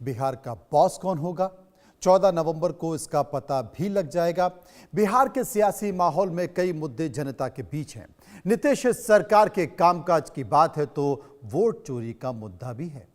बिहार का बॉस कौन होगा? 14 नवंबर को इसका पता भी लग जाएगा। बिहार के सियासी माहौल में कई मुद्दे जनता के बीच हैं। नीतीश सरकार के कामकाज की बात है तो वोट चोरी का मुद्दा भी है।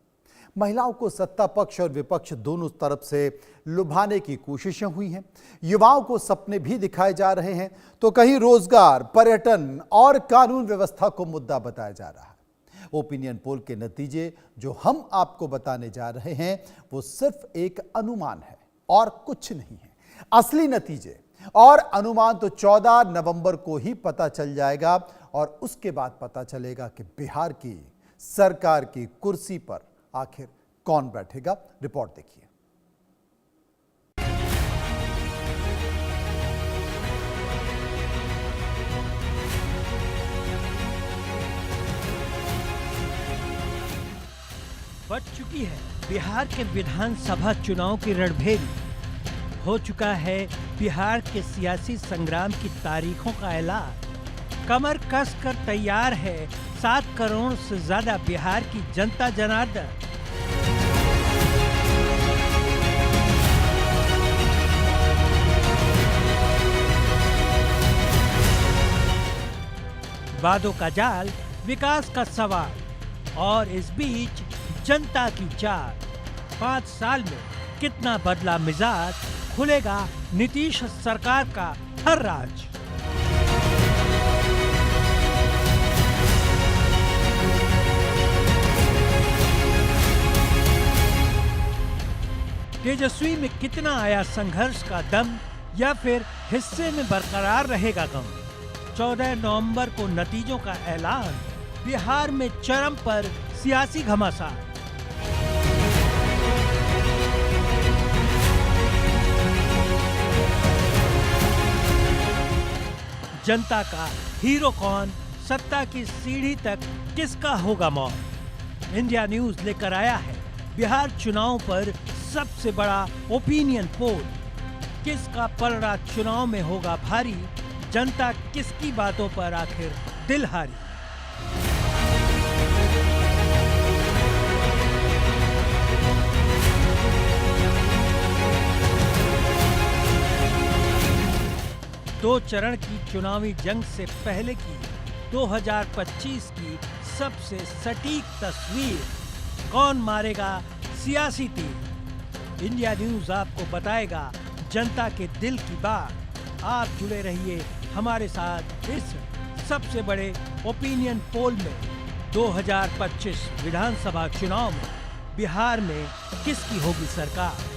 महिलाओं को सत्ता पक्ष और विपक्ष दोनों तरफ से लुभाने की कोशिशें हुई हैं। युवाओं को सपने भी दिखाए जा रहे हैं तो कहीं रोजगार, पर्यटन और कानून व्यवस्था को मुद्दा बताया जा रहा है। ओपिनियन पोल के नतीजे जो हम आपको बताने जा रहे हैं वो सिर्फ एक अनुमान है और कुछ नहीं है। असली नतीजे और अनुमान तो 14 नवंबर को ही पता चल जाएगा और उसके बाद पता चलेगा कि बिहार की सरकार की कुर्सी पर आखिर कौन बैठेगा। रिपोर्ट देखिए। बढ़ चुकी है बिहार के विधानसभा चुनाव की रणभेरी। हो चुका है बिहार के सियासी संग्राम की तारीखों का ऐलान। कमर कस कर तैयार है 7 करोड़ से ज्यादा बिहार की जनता जनार्दन। वादों का जाल, विकास का सवाल और इस बीच जनता की चाल। 5 साल में कितना बदला मिजाज, खुलेगा नीतीश सरकार का हर राज। तेजस्वी में कितना आया संघर्ष का दम या फिर हिस्से में बरकरार रहेगा गम। 14 नवंबर को नतीजों का ऐलान। बिहार में चरम पर सियासी घमासान। जनता का हीरो कौन, सत्ता की सीढ़ी तक किसका होगा मौत। इंडिया न्यूज लेकर आया है बिहार चुनाव पर सबसे बड़ा ओपिनियन पोल। किसका पलड़ा चुनाव में होगा भारी, जनता किसकी बातों पर आखिर दिल हारी। दो चरण की चुनावी जंग से पहले की 2025 की सबसे सटीक तस्वीर। कौन मारेगा सियासी तीर, इंडिया न्यूज आपको बताएगा जनता के दिल की बात। आप जुड़े रहिए हमारे साथ इस सबसे बड़े ओपिनियन पोल में। 2025 विधानसभा चुनाव में बिहार में किसकी होगी सरकार।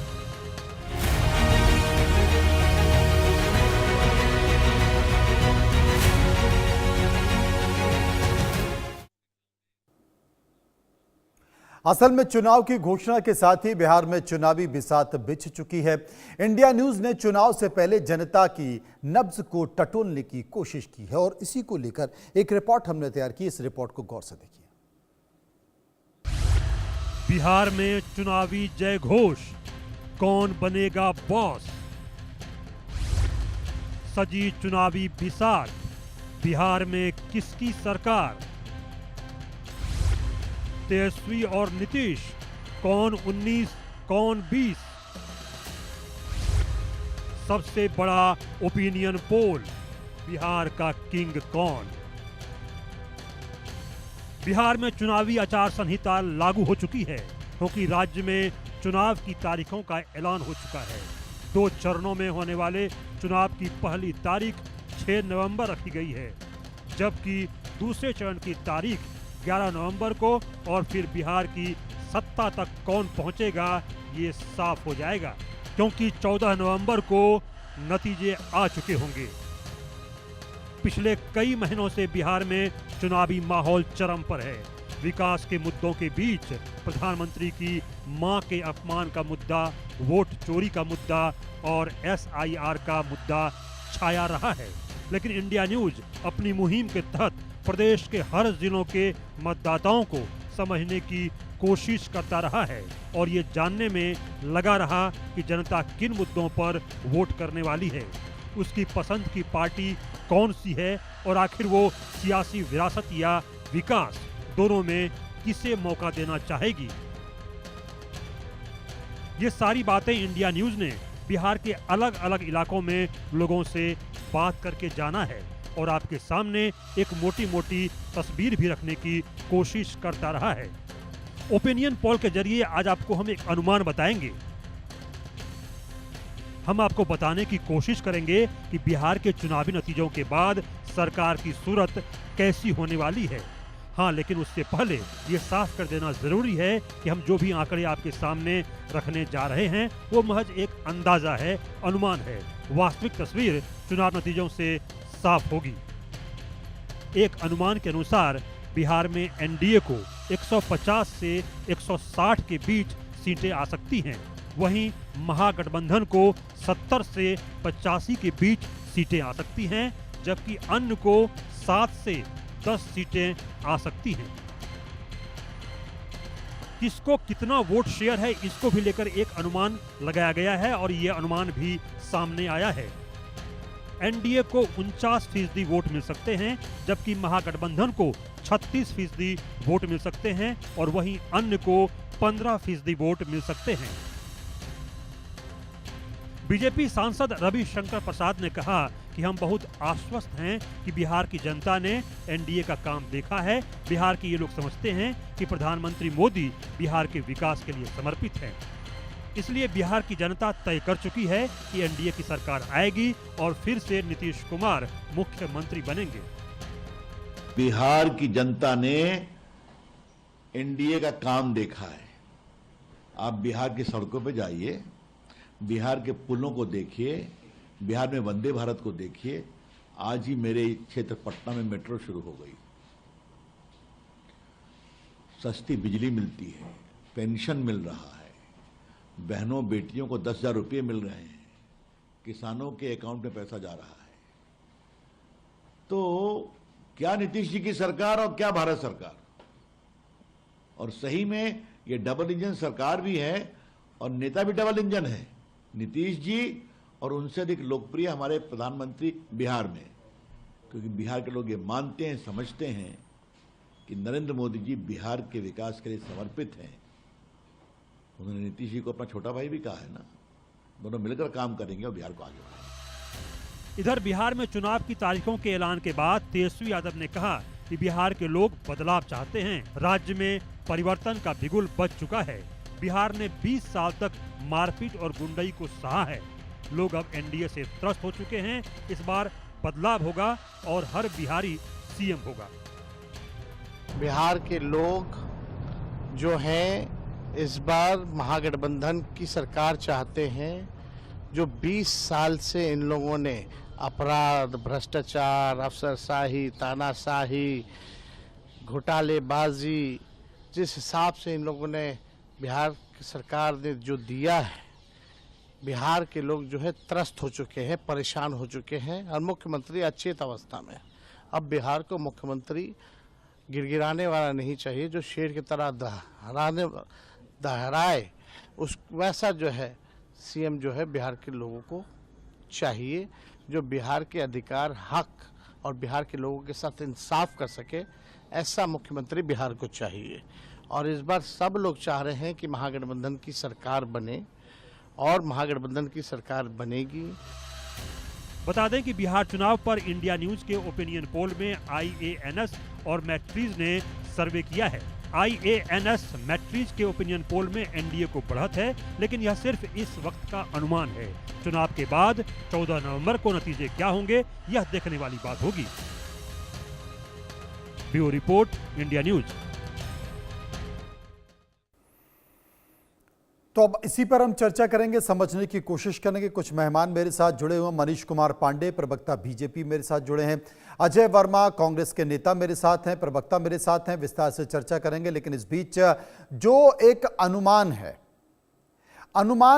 असल में चुनाव की घोषणा के साथ ही बिहार में चुनावी बिसात बिछ चुकी है। इंडिया न्यूज ने चुनाव से पहले जनता की नब्ज को टटोलने की कोशिश की है और इसी को लेकर एक रिपोर्ट हमने तैयार की। इस रिपोर्ट को गौर से देखिए। बिहार में चुनावी जय घोष, कौन बनेगा बॉस। सजी चुनावी बिसात, बिहार में किसकी सरकार। तेजस्वी और नीतीश, कौन 19 कौन 20। सबसे बड़ा ओपिनियन पोल, बिहार का किंग कौन। बिहार में चुनावी आचार संहिता लागू हो चुकी है क्योंकि राज्य में चुनाव की तारीखों का ऐलान हो चुका है। 2 चरणों में होने वाले चुनाव की पहली तारीख 6 नवंबर रखी गई है, जबकि दूसरे चरण की तारीख 11 नवंबर को और फिर बिहार की सत्ता तक कौन पहुंचेगा ये साफ हो जाएगा क्योंकि 14 नवंबर को नतीजे आ चुके होंगे। पिछले कई महीनों से बिहार में चुनावी माहौल चरम पर है। विकास के मुद्दों के बीच प्रधानमंत्री की मां के अपमान का मुद्दा, वोट चोरी का मुद्दा और SIR का मुद्दा छाया रहा है। लेकिन इंडिया न्यूज अपनी मुहिम के तहत प्रदेश के हर जिलों के मतदाताओं को समझने की कोशिश करता रहा है और ये जानने में लगा रहा कि जनता किन मुद्दों पर वोट करने वाली है, उसकी पसंद की पार्टी कौन सी है और आखिर वो सियासी विरासत या विकास दोनों में किसे मौका देना चाहेगी। ये सारी बातें इंडिया न्यूज ने बिहार के अलग अलग इलाकों में लोगों से बात करके जाना है और आपके सामने एक मोटी मोटी तस्वीर भी रखने की कोशिश करता रहा है। ओपिनियन पोल के जरिए आज आपको हम एक अनुमान बताएंगे। हम आपको बताने की कोशिश करेंगे कि बिहार के चुनावी नतीजों के बाद सरकार की सूरत कैसी होने वाली है। हाँ, लेकिन उससे पहले ये साफ कर देना जरूरी है कि हम जो भी आंकड़े आपके सामने रखने जा रहे हैं वो महज एक अंदाजा है, अनुमान है। वास्तविक तस्वीर चुनाव नतीजों से साफ होगी। एक अनुमान के अनुसार बिहार में एनडीए को 150 से 160 के बीच सीटें आ सकती हैं। वहीं महागठबंधन को 70 से 85 के बीच सीटें आ सकती हैं, जबकि अन्य को 7 से 10 सीटें आ सकती हैं। किसको कितना वोट शेयर है इसको भी लेकर एक अनुमान लगाया गया है और ये अनुमान भी सामने आया है। एनडीए को 49% वोट मिल सकते हैं, जबकि महागठबंधन को 36% वोट मिल सकते हैं और वहीं अन्य को 15% वोट मिल सकते हैं। बीजेपी सांसद रविशंकर प्रसाद ने कहा कि हम बहुत आश्वस्त हैं कि बिहार की जनता ने एनडीए का काम देखा है। बिहार के ये लोग समझते हैं कि प्रधानमंत्री मोदी बिहार के विकास के लिए समर्पित हैं। इसलिए बिहार की जनता तय कर चुकी है कि एनडीए की सरकार आएगी और फिर से नीतीश कुमार मुख्यमंत्री बनेंगे। बिहार की जनता ने एनडीए का काम देखा है। आप बिहार की सड़कों पे जाइए, बिहार के पुलों को देखिए, बिहार में वंदे भारत को देखिए। आज ही मेरे क्षेत्र पटना में मेट्रो शुरू हो गई, सस्ती बिजली मिलती है, पेंशन मिल रहा है, बहनों बेटियों को 10,000 रुपये मिल रहे हैं, किसानों के अकाउंट में पैसा जा रहा है। तो क्या नीतीश जी की सरकार और क्या भारत सरकार। और सही में ये डबल इंजन सरकार भी है और नेता भी डबल इंजन है, नीतीश जी और उनसे अधिक लोकप्रिय हमारे प्रधानमंत्री बिहार में। क्योंकि बिहार के लोग ये मानते हैं, समझते हैं कि नरेंद्र मोदी जी बिहार के विकास के लिए समर्पित हैं। उन्होंने नीतीश जी को अपना छोटा भाई भी कहा है ना, दोनों मिलकर काम करेंगे और बिहार को आगे बढ़ाएंगे। इधर बिहार में चुनाव की तारीखों के ऐलान के बाद तेजस्वी यादव ने कहा कि बिहार के लोग बदलाव चाहते हैं। राज्य में परिवर्तन का बिगुल बज चुका है। बिहार ने 20 साल तक मारपीट और गुंडई को सहा है। लोग अब एनडीए से त्रस्त हो चुके हैं। इस बार बदलाव होगा और हर बिहारी सीएम होगा। बिहार के लोग जो हैं इस बार महागठबंधन की सरकार चाहते हैं। जो 20 साल से इन लोगों ने अपराध, भ्रष्टाचार, अफसरशाही, तानाशाही, घोटालेबाजी, जिस हिसाब से इन लोगों ने बिहार की सरकार ने जो दिया है, बिहार के लोग जो है त्रस्त हो चुके हैं, परेशान हो चुके हैं और मुख्यमंत्री अचेत अवस्था में। अब बिहार को मुख्यमंत्री गिड़गिड़ाने वाला नहीं चाहिए, जो शेर की तरह दहराए, उस वैसा जो है सीएम जो है बिहार के लोगों को चाहिए, जो बिहार के अधिकार, हक और बिहार के लोगों के साथ इंसाफ कर सके। ऐसा मुख्यमंत्री बिहार को चाहिए और इस बार सब लोग चाह रहे हैं कि महागठबंधन की सरकार बने और महागठबंधन की सरकार बनेगी। बता दें कि बिहार चुनाव पर इंडिया न्यूज के ओपिनियन पोल में IANS और मैट्रीज ने सर्वे किया है। IANS मैट्रीज के ओपिनियन पोल में एनडीए को बढ़त है, लेकिन यह सिर्फ इस वक्त का अनुमान है। चुनाव के बाद 14 नवंबर को नतीजे क्या होंगे यह देखने वाली बात होगी। Bureau report, India news. तो अब इसी पर हम चर्चा करेंगे, समझने की कोशिश करेंगे। कुछ मेहमान मेरे साथ जुड़े हुए हैं। मनीष कुमार पांडे, प्रवक्ता बीजेपी, मेरे साथ जुड़े हैं। अजय वर्मा, कांग्रेस के नेता, मेरे साथ हैं। प्रवक्ता मेरे साथ हैं। विस्तार से चर्चा करेंगे। लेकिन इस बीच जो एक अनुमान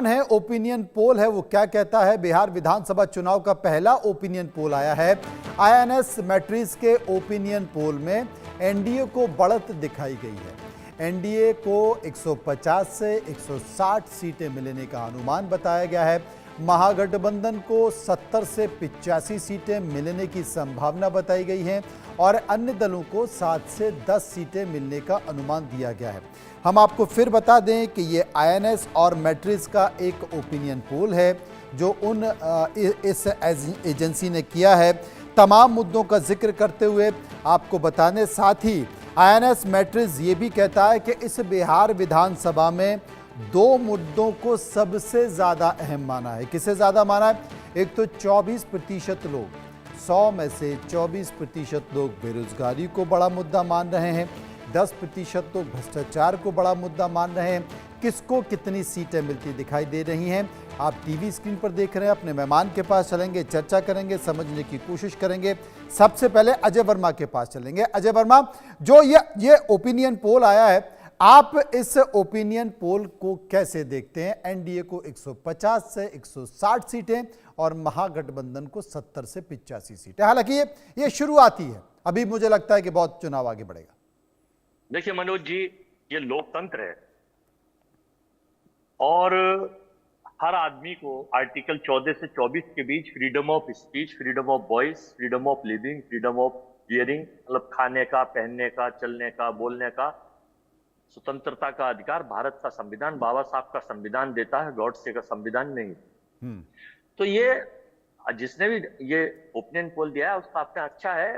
है, ओपिनियन पोल है, वो क्या कहता है। बिहार विधानसभा चुनाव का पहला ओपिनियन पोल आया है। IANS मैट्रिक्स के ओपिनियन पोल में एनडीए को बढ़त दिखाई गई है। एनडीए को 150 से 160 सीटें मिलने का अनुमान बताया गया है। महागठबंधन को 70 से 85 सीटें मिलने की संभावना बताई गई है और अन्य दलों को 7 से 10 सीटें मिलने का अनुमान दिया गया है। हम आपको फिर बता दें कि ये आईएनएस और मैट्रिक्स का एक ओपिनियन पोल है जो इस एजेंसी ने किया है। तमाम मुद्दों का जिक्र करते हुए आपको बताने साथ ही आईएनएस मैट्रिक्स ये भी कहता है कि इस बिहार विधानसभा में 2 मुद्दों को सबसे ज्यादा अहम माना है। किसे ज्यादा माना है? एक तो 24% लोग, 100 में से 24% लोग बेरोजगारी को बड़ा मुद्दा मान रहे हैं, 10% लोग भ्रष्टाचार को बड़ा मुद्दा मान रहे हैं। किसको कितनी सीटें मिलती दिखाई दे रही हैं, आप टीवी स्क्रीन पर देख रहे हैं। अपने मेहमान के पास चलेंगे, चर्चा करेंगे, समझने की कोशिश करेंगे। सबसे पहले अजय वर्मा के पास चलेंगे। अजय वर्मा, जो ये ओपिनियन पोल आया है, आप इस ओपिनियन पोल को कैसे देखते हैं? एनडीए को 150 से 160 सीटें और महागठबंधन को 70 से 85 सीटें। हालांकि ये शुरुआती है, अभी मुझे लगता है कि बहुत चुनाव आगे बढ़ेगा। देखिए मनोज जी, ये लोकतंत्र है और हर आदमी को आर्टिकल 14 से 24 के बीच freedom of speech, freedom of voice, freedom of living, freedom of wearing, मतलब खाने का, पहनने का, चलने का, बोलने का, स्वतंत्रता का अधिकार भारत का संविधान, बाबा साहब का संविधान देता है, गॉडसे का संविधान नहीं। तो ये जिसने भी ये ओपिनियन पोल दिया है उसका अपना अच्छा है,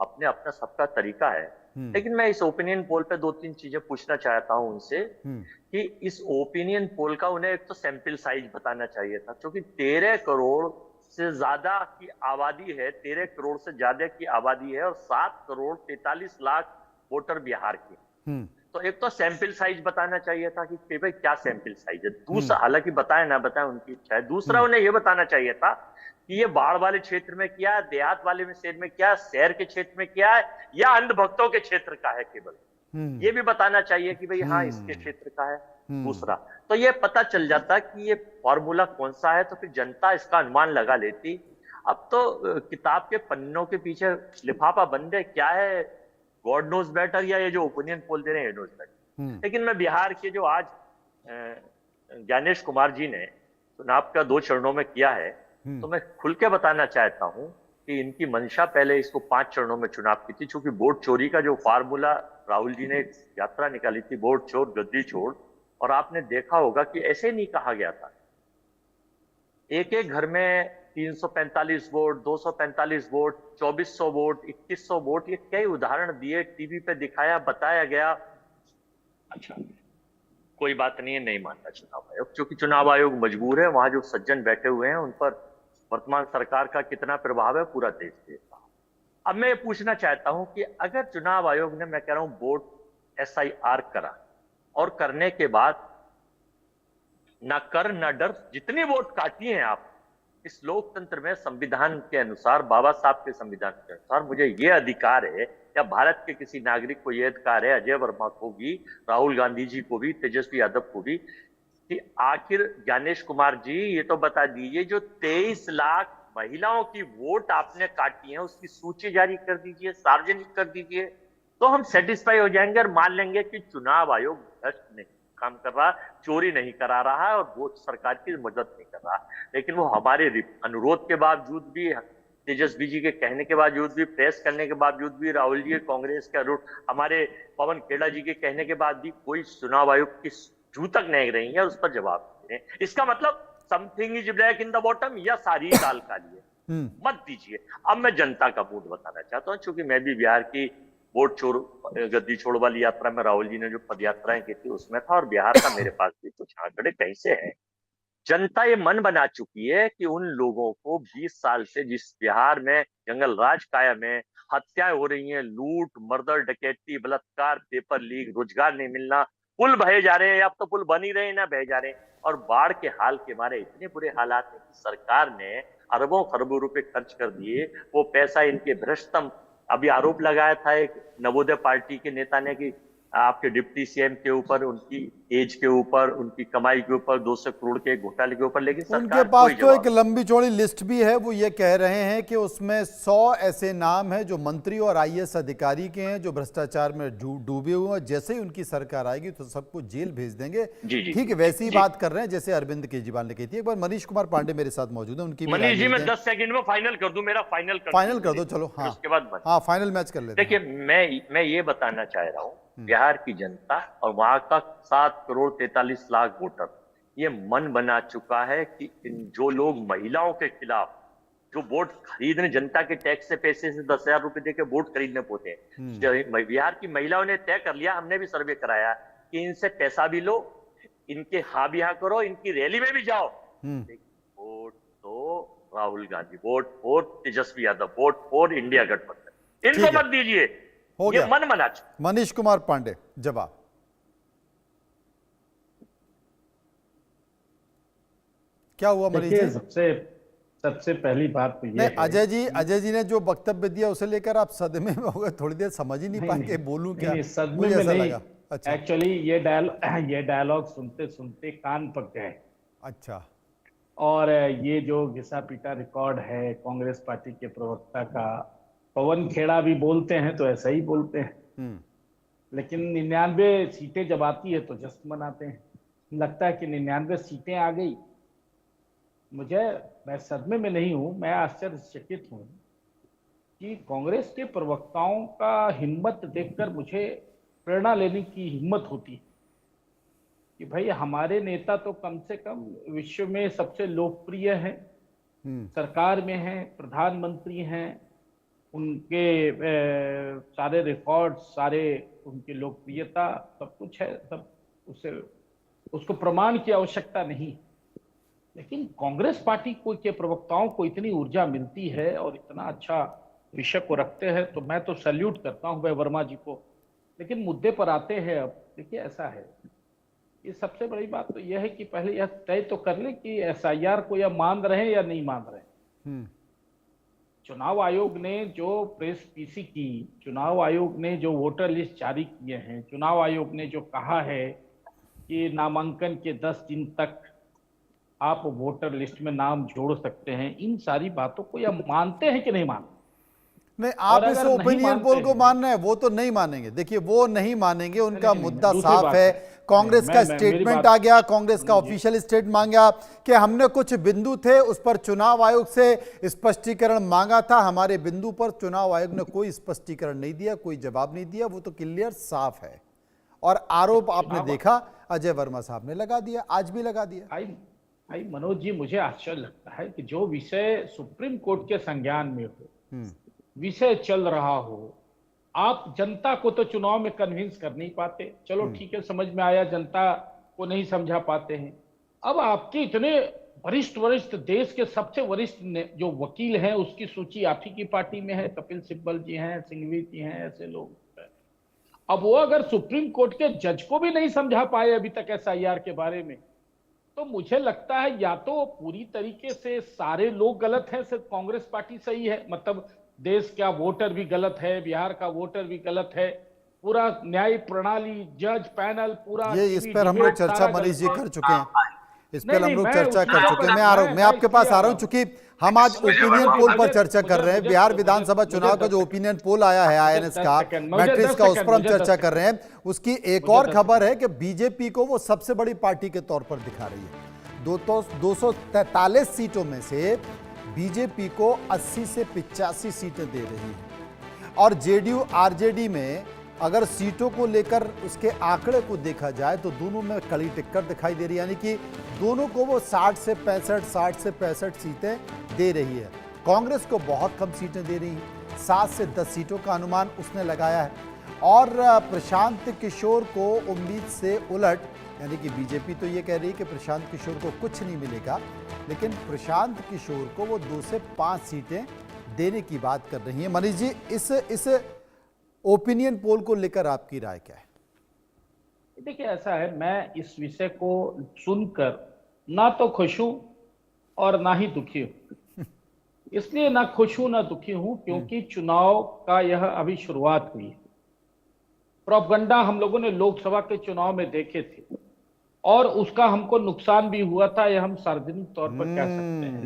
अपने अपना सबका तरीका है। लेकिन मैं इस ओपिनियन पोल पे 2-3 चीजें पूछना चाहता हूं उनसे कि इस ओपिनियन पोल का उन्हें एक तो सैंपल साइज बताना चाहिए था, क्योंकि 13 करोड़ से ज्यादा की आबादी है, 13 करोड़ से ज्यादा की आबादी है और 7 करोड़ 43 लाख वोटर बिहार के। तो एक तो सैंपल साइज बताना चाहिए था कि भाई क्या सैंपल साइज है। दूसरा, हालांकि बताए ना बताए उनकी इच्छा है, दूसरा उन्हें यह बताना चाहिए था कि ये बाढ़ वाले क्षेत्र में क्या है, देहात वाले में शहर में क्या, शहर के क्षेत्र में क्या है, या अंधभक्तों के क्षेत्र का है केवल, ये भी बताना चाहिए कि भाई हाँ इसके क्षेत्र का है। दूसरा, तो ये पता चल जाता कि ये फॉर्मूला कौन सा है, तो फिर जनता इसका अनुमान लगा लेती। अब तो किताब के पन्नों के पीछे लिफाफा बंद है, क्या है गॉड नोज बेटर, या ये जो ओपिनियन पोल दे रहे हैं नोज बेटर। लेकिन मैं बिहार के जो आज ज्ञानेश कुमार जी ने चुनाव का 2 चरणों में किया है, तो मैं खुल के बताना चाहता हूं कि इनकी मंशा पहले इसको 5 चरणों में चुनाव की थी, क्योंकि वोट चोरी का जो फार्मूला राहुल जी ने यात्रा निकाली थी, वोट चोर गद्दी छोड़, और आपने देखा होगा कि ऐसे नहीं कहा गया था एक एक घर में 345 वोट, 245 वोट, 2400 वोट, 2100 वोट, ये कई उदाहरण दिए, टीवी पे दिखाया, बताया गया। अच्छा, कोई बात नहीं है, नहीं मानता चुनाव आयोग, क्योंकि चुनाव आयोग मजबूर है। वहां जो सज्जन बैठे हुए हैं उन पर वर्तमान सरकार का कितना प्रभाव है पूरा देश देखता। अब मैं ये पूछना चाहता हूं कि अगर चुनाव आयोग ने, मैं कह रहा हूं, वोट SIR करा और करने के बाद ना कर ना डर, जितनी वोट काटी हैं आप, इस लोकतंत्र में संविधान के अनुसार, बाबा साहब के संविधान के अनुसार मुझे ये अधिकार है, या भारत के किसी नागरिक को यह अधिकार है, अजय वर्मा को भी, राहुल गांधी जी को भी, तेजस्वी यादव को भी, कि आखिर ज्ञानेश कुमार जी ये तो बता दीजिए, जो 23 लाख महिलाओं की वोट आपने काटी है उसकी सूची जारी कर दीजिए, सार्वजनिक कर दीजिए, तो हम सेटिस्फाई हो जाएंगे और मान लेंगे कि चुनाव आयोग भ्रष्ट नहीं काम कर रहा, चोरी नहीं करा रहा है और वो सरकार की मदद नहीं कर रहा। लेकिन वो हमारे अनुरोध के बावजूद भी, तेजस्वी जी के कहने के बावजूद भी, प्रेस करने के बावजूद भी, राहुल जी कांग्रेस के अनुरोध, हमारे पवन खेड़ा जी के कहने के बाद भी कोई चुनाव आयोग की जू तक नहीं रही है उस पर जवाब दे रहे हैं। इसका मतलब something is black in the bottom, या सारी दाल काली है, मत दीजिए। अब मैं जनता का मूड बताना चाहता हूँ, क्योंकि मैं भी बिहार की वोट चोर गद्दी छोड़ वाली यात्रा में राहुल जी ने जो पद यात्राएं की थी उसमें था, और बिहार का मेरे पास भी कुछ आंकड़े कहीं से हैं। जनता ये मन बना चुकी है कि उन लोगों को 20 साल से जिस बिहार में जंगल राज कायम है, हत्याएं हो रही हैं, लूट, मर्डर, डकैती, बलात्कार, पेपर लीक, रोजगार नहीं मिलना, पुल बहे जा रहे हैं, अब तो पुल बन ही रहे हैं ना बहे जा रहे हैं, और बाढ़ के हाल के मारे इतने बुरे हालात हैं कि सरकार ने अरबों खरबों रुपए खर्च कर दिए। वो पैसा इनके भ्रष्टतम, अभी आरोप लगाया था एक नवोदय पार्टी के नेता ने कि आपके डिप्टी सीएम के ऊपर, उनकी एज के ऊपर, उनकी कमाई के ऊपर, 200 करोड़ के घोटाले के ऊपर, लेकिन उनके सरकार पास कोई तो जवाब एक लंबी चौड़ी लिस्ट भी है। वो ये कह रहे हैं कि उसमें 100 ऐसे नाम हैं जो मंत्री और आईएएस अधिकारी के हैं जो भ्रष्टाचार में डूबे हुए हैं। जैसे ही उनकी सरकार आएगी तो सबको जेल भेज देंगे। जी, जी, ठीक है, वैसी ही जी। बात कर रहे हैं जैसे अरविंद केजरीवाल ने कही थी। एक बार मनीष कुमार पांडे मेरे साथ मौजूद है, उनकी भी राय मनीष जी, मैं लेते हैं। 10 सेकंड में फाइनल कर दूं, मेरा फाइनल फाइनल कर दो, चलो। फिर हाँ, उसके बाद हाँ, फाइनल मैच कर लेते हैं। देखिए, मैं ये बताना चाह रहा हूँ, बिहार की जनता और वहां का 7 करोड़ 43 लाख वोटर ये मन बना चुका है कि जो लोग महिलाओं के खिलाफ जो वोट खरीदने, जनता के टैक्स से पैसे से 10,000 रुपए देके वोट खरीदने पहुंचे, बिहार की महिलाओं ने तय कर लिया, हमने भी सर्वे कराया कि इनसे पैसा भी लो, इनके हाँ भी हाँ करो, इनकी रैली में भी जाओ, वोट तो Rahul Gandhi, vote for Tejashwi Yadav, vote for India गठबंधन, इनको मत दीजिए। हो ये गया। मन बना चुका। मनीष कुमार पांडे, जवाब क्या हुआ मनीष देखिए, जी? सबसे पहली बात तो ये नहीं, है अजय जी ने जो वक्तव्य दिया उसे लेकर आप सदमे में हो गए, थोड़ी देर समझ ही नहीं पाए कि बोलूं क्या। नहीं, सदमे मुझे में ऐसा नहीं। लगा। अच्छा, एक्चुअली ये डायलॉग सुनते सुनते कान पक गए। अच्छा। और ये जो घिसा पीटा रिकॉर्ड है कांग्रेस पार्टी के प्रवक्ता का, पवन खेड़ा भी बोलते हैं तो ऐसा ही बोलते हैं, लेकिन 99 सीटें जब आती है तो जश्न मनाते हैं। लगता है कि 99 सीटें आ गई। मैं सदमे में नहीं हूं, मैं आश्चर्यचकित हूं कि कांग्रेस के प्रवक्ताओं का हिम्मत देखकर मुझे प्रेरणा लेने की हिम्मत होती है कि भाई हमारे नेता तो कम से कम विश्व में सबसे लोकप्रिय हैं, सरकार में हैं, प्रधानमंत्री हैं, उनके सारे रिकॉर्ड, सारे उनकी लोकप्रियता, सब कुछ है, सब उसको प्रमाण की आवश्यकता नहीं। लेकिन कांग्रेस पार्टी के प्रवक्ताओं को इतनी ऊर्जा मिलती है और इतना अच्छा विषय को रखते हैं, तो मैं तो सैल्यूट करता हूं भाई वर्मा जी को। लेकिन मुद्दे पर आते हैं। अब देखिए, ऐसा है, ये सबसे बड़ी बात तो यह है कि पहले यह तय तो कर ले कि एसआईआर को यह मान रहे हैं या नहीं मान रहे। चुनाव आयोग ने जो प्रेस पीसी की, चुनाव आयोग ने जो वोटर लिस्ट जारी किए हैं, चुनाव आयोग ने जो कहा है कि नामांकन के 10 दिन तक आप वोटर लिस्ट में नाम जोड़ सकते हैं, इन सारी बातों को यह मानते हैं कि नहीं मानते? नहीं, आप इस ओपिनियन पोल को मान रहे हैं, वो तो नहीं मानेंगे। देखिए, वो नहीं मानेंगे, उनका मुद्दा साफ है। कांग्रेस का स्टेटमेंट आ गया, कांग्रेस का ऑफिशियल स्टेटमेंट मांगा कि हमने कुछ बिंदु थे उस पर चुनाव आयोग से स्पष्टीकरण मांगा था। हमारे बिंदु पर चुनाव आयोग ने कोई स्पष्टीकरण नहीं दिया, कोई जवाब नहीं दिया, वो तो क्लियर साफ है। और आरोप आपने देखा अजय वर्मा साहब ने लगा दिया, आज भी लगा दिया। भाई मनोज जी, मुझे आश्चर्य लगता है कि जो विषय सुप्रीम कोर्ट के संज्ञान में हो, विषय चल रहा हो, आप जनता को तो चुनाव में कन्विंस कर नहीं पाते। चलो ठीक है, समझ में आया, जनता को नहीं समझा पाते हैं। अब आपके इतने वरिष्ठ देश के सबसे वरिष्ठ जो वकील हैं, उसकी सूची आप ही की पार्टी में है, कपिल सिब्बल जी हैं, सिंघवी जी हैं, ऐसे लोग। अब वो अगर सुप्रीम कोर्ट के जज को भी नहीं समझा पाए अभी तक एसआईआर के बारे में, तो मुझे लगता है या तो पूरी तरीके से सारे लोग गलत हैं, सिर्फ कांग्रेस पार्टी सही है। मतलब देश का वोटर भी गलत है, बिहार का वोटर भी गलत है, पूरा न्याय प्रणाली, जज पैनल, पूरा ये इस पर हम लोग चर्चा मनीष जी कर चुके हैं, इस पर हम लोग चर्चा कर चुके हैं। मैं आ रहा हूं, मैं आपके पास आ रहा हूं, चूंकि हम आज ओपिनियन पोल पर चर्चा कर रहे हैं। बिहार विधानसभा चुनाव का जो ओपिनियन पोल आया है आईएनएस का, मैट्रिक्स का, उस पर हम चर्चा कर रहे हैं। उसकी एक और खबर है कि बीजेपी को वो सबसे बड़ी पार्टी के तौर पर दिखा रही है। 243 सीटों में से बीजेपी को 80 से 85 सीटें दे रही है। और जेडीयू आरजेडी में अगर सीटों को लेकर उसके आंकड़े को देखा जाए तो दोनों में कड़ी टक्कर दिखाई दे रही है, यानी कि दोनों को वो 60 से 65 सीटें दे रही है। कांग्रेस को बहुत कम सीटें दे रही है, 7 से 10 सीटों का अनुमान उसने लगाया है। और प्रशांत किशोर को उम्मीद से उलट, यानी कि बीजेपी तो ये कह रही है कि प्रशांत किशोर को कुछ नहीं मिलेगा, लेकिन प्रशांत किशोर को वो 2 से 5 सीटें देने की बात कर रही है। मनीष जी, इस ओपिनियन पोल को लेकर आपकी राय क्या है? देखिए, ऐसा है, मैं इस विषय को सुनकर ना तो खुश हूं और ना ही दुखी हूं। इसलिए ना खुश हूं ना दुखी हूं क्योंकि चुनाव का यह अभी शुरुआत हुई है। प्रोपगंडा हम लोगों ने लोकसभा के चुनाव में देखे थे और उसका हमको नुकसान भी हुआ था, यह हम सार्वजनिक तौर पर कह सकते हैं।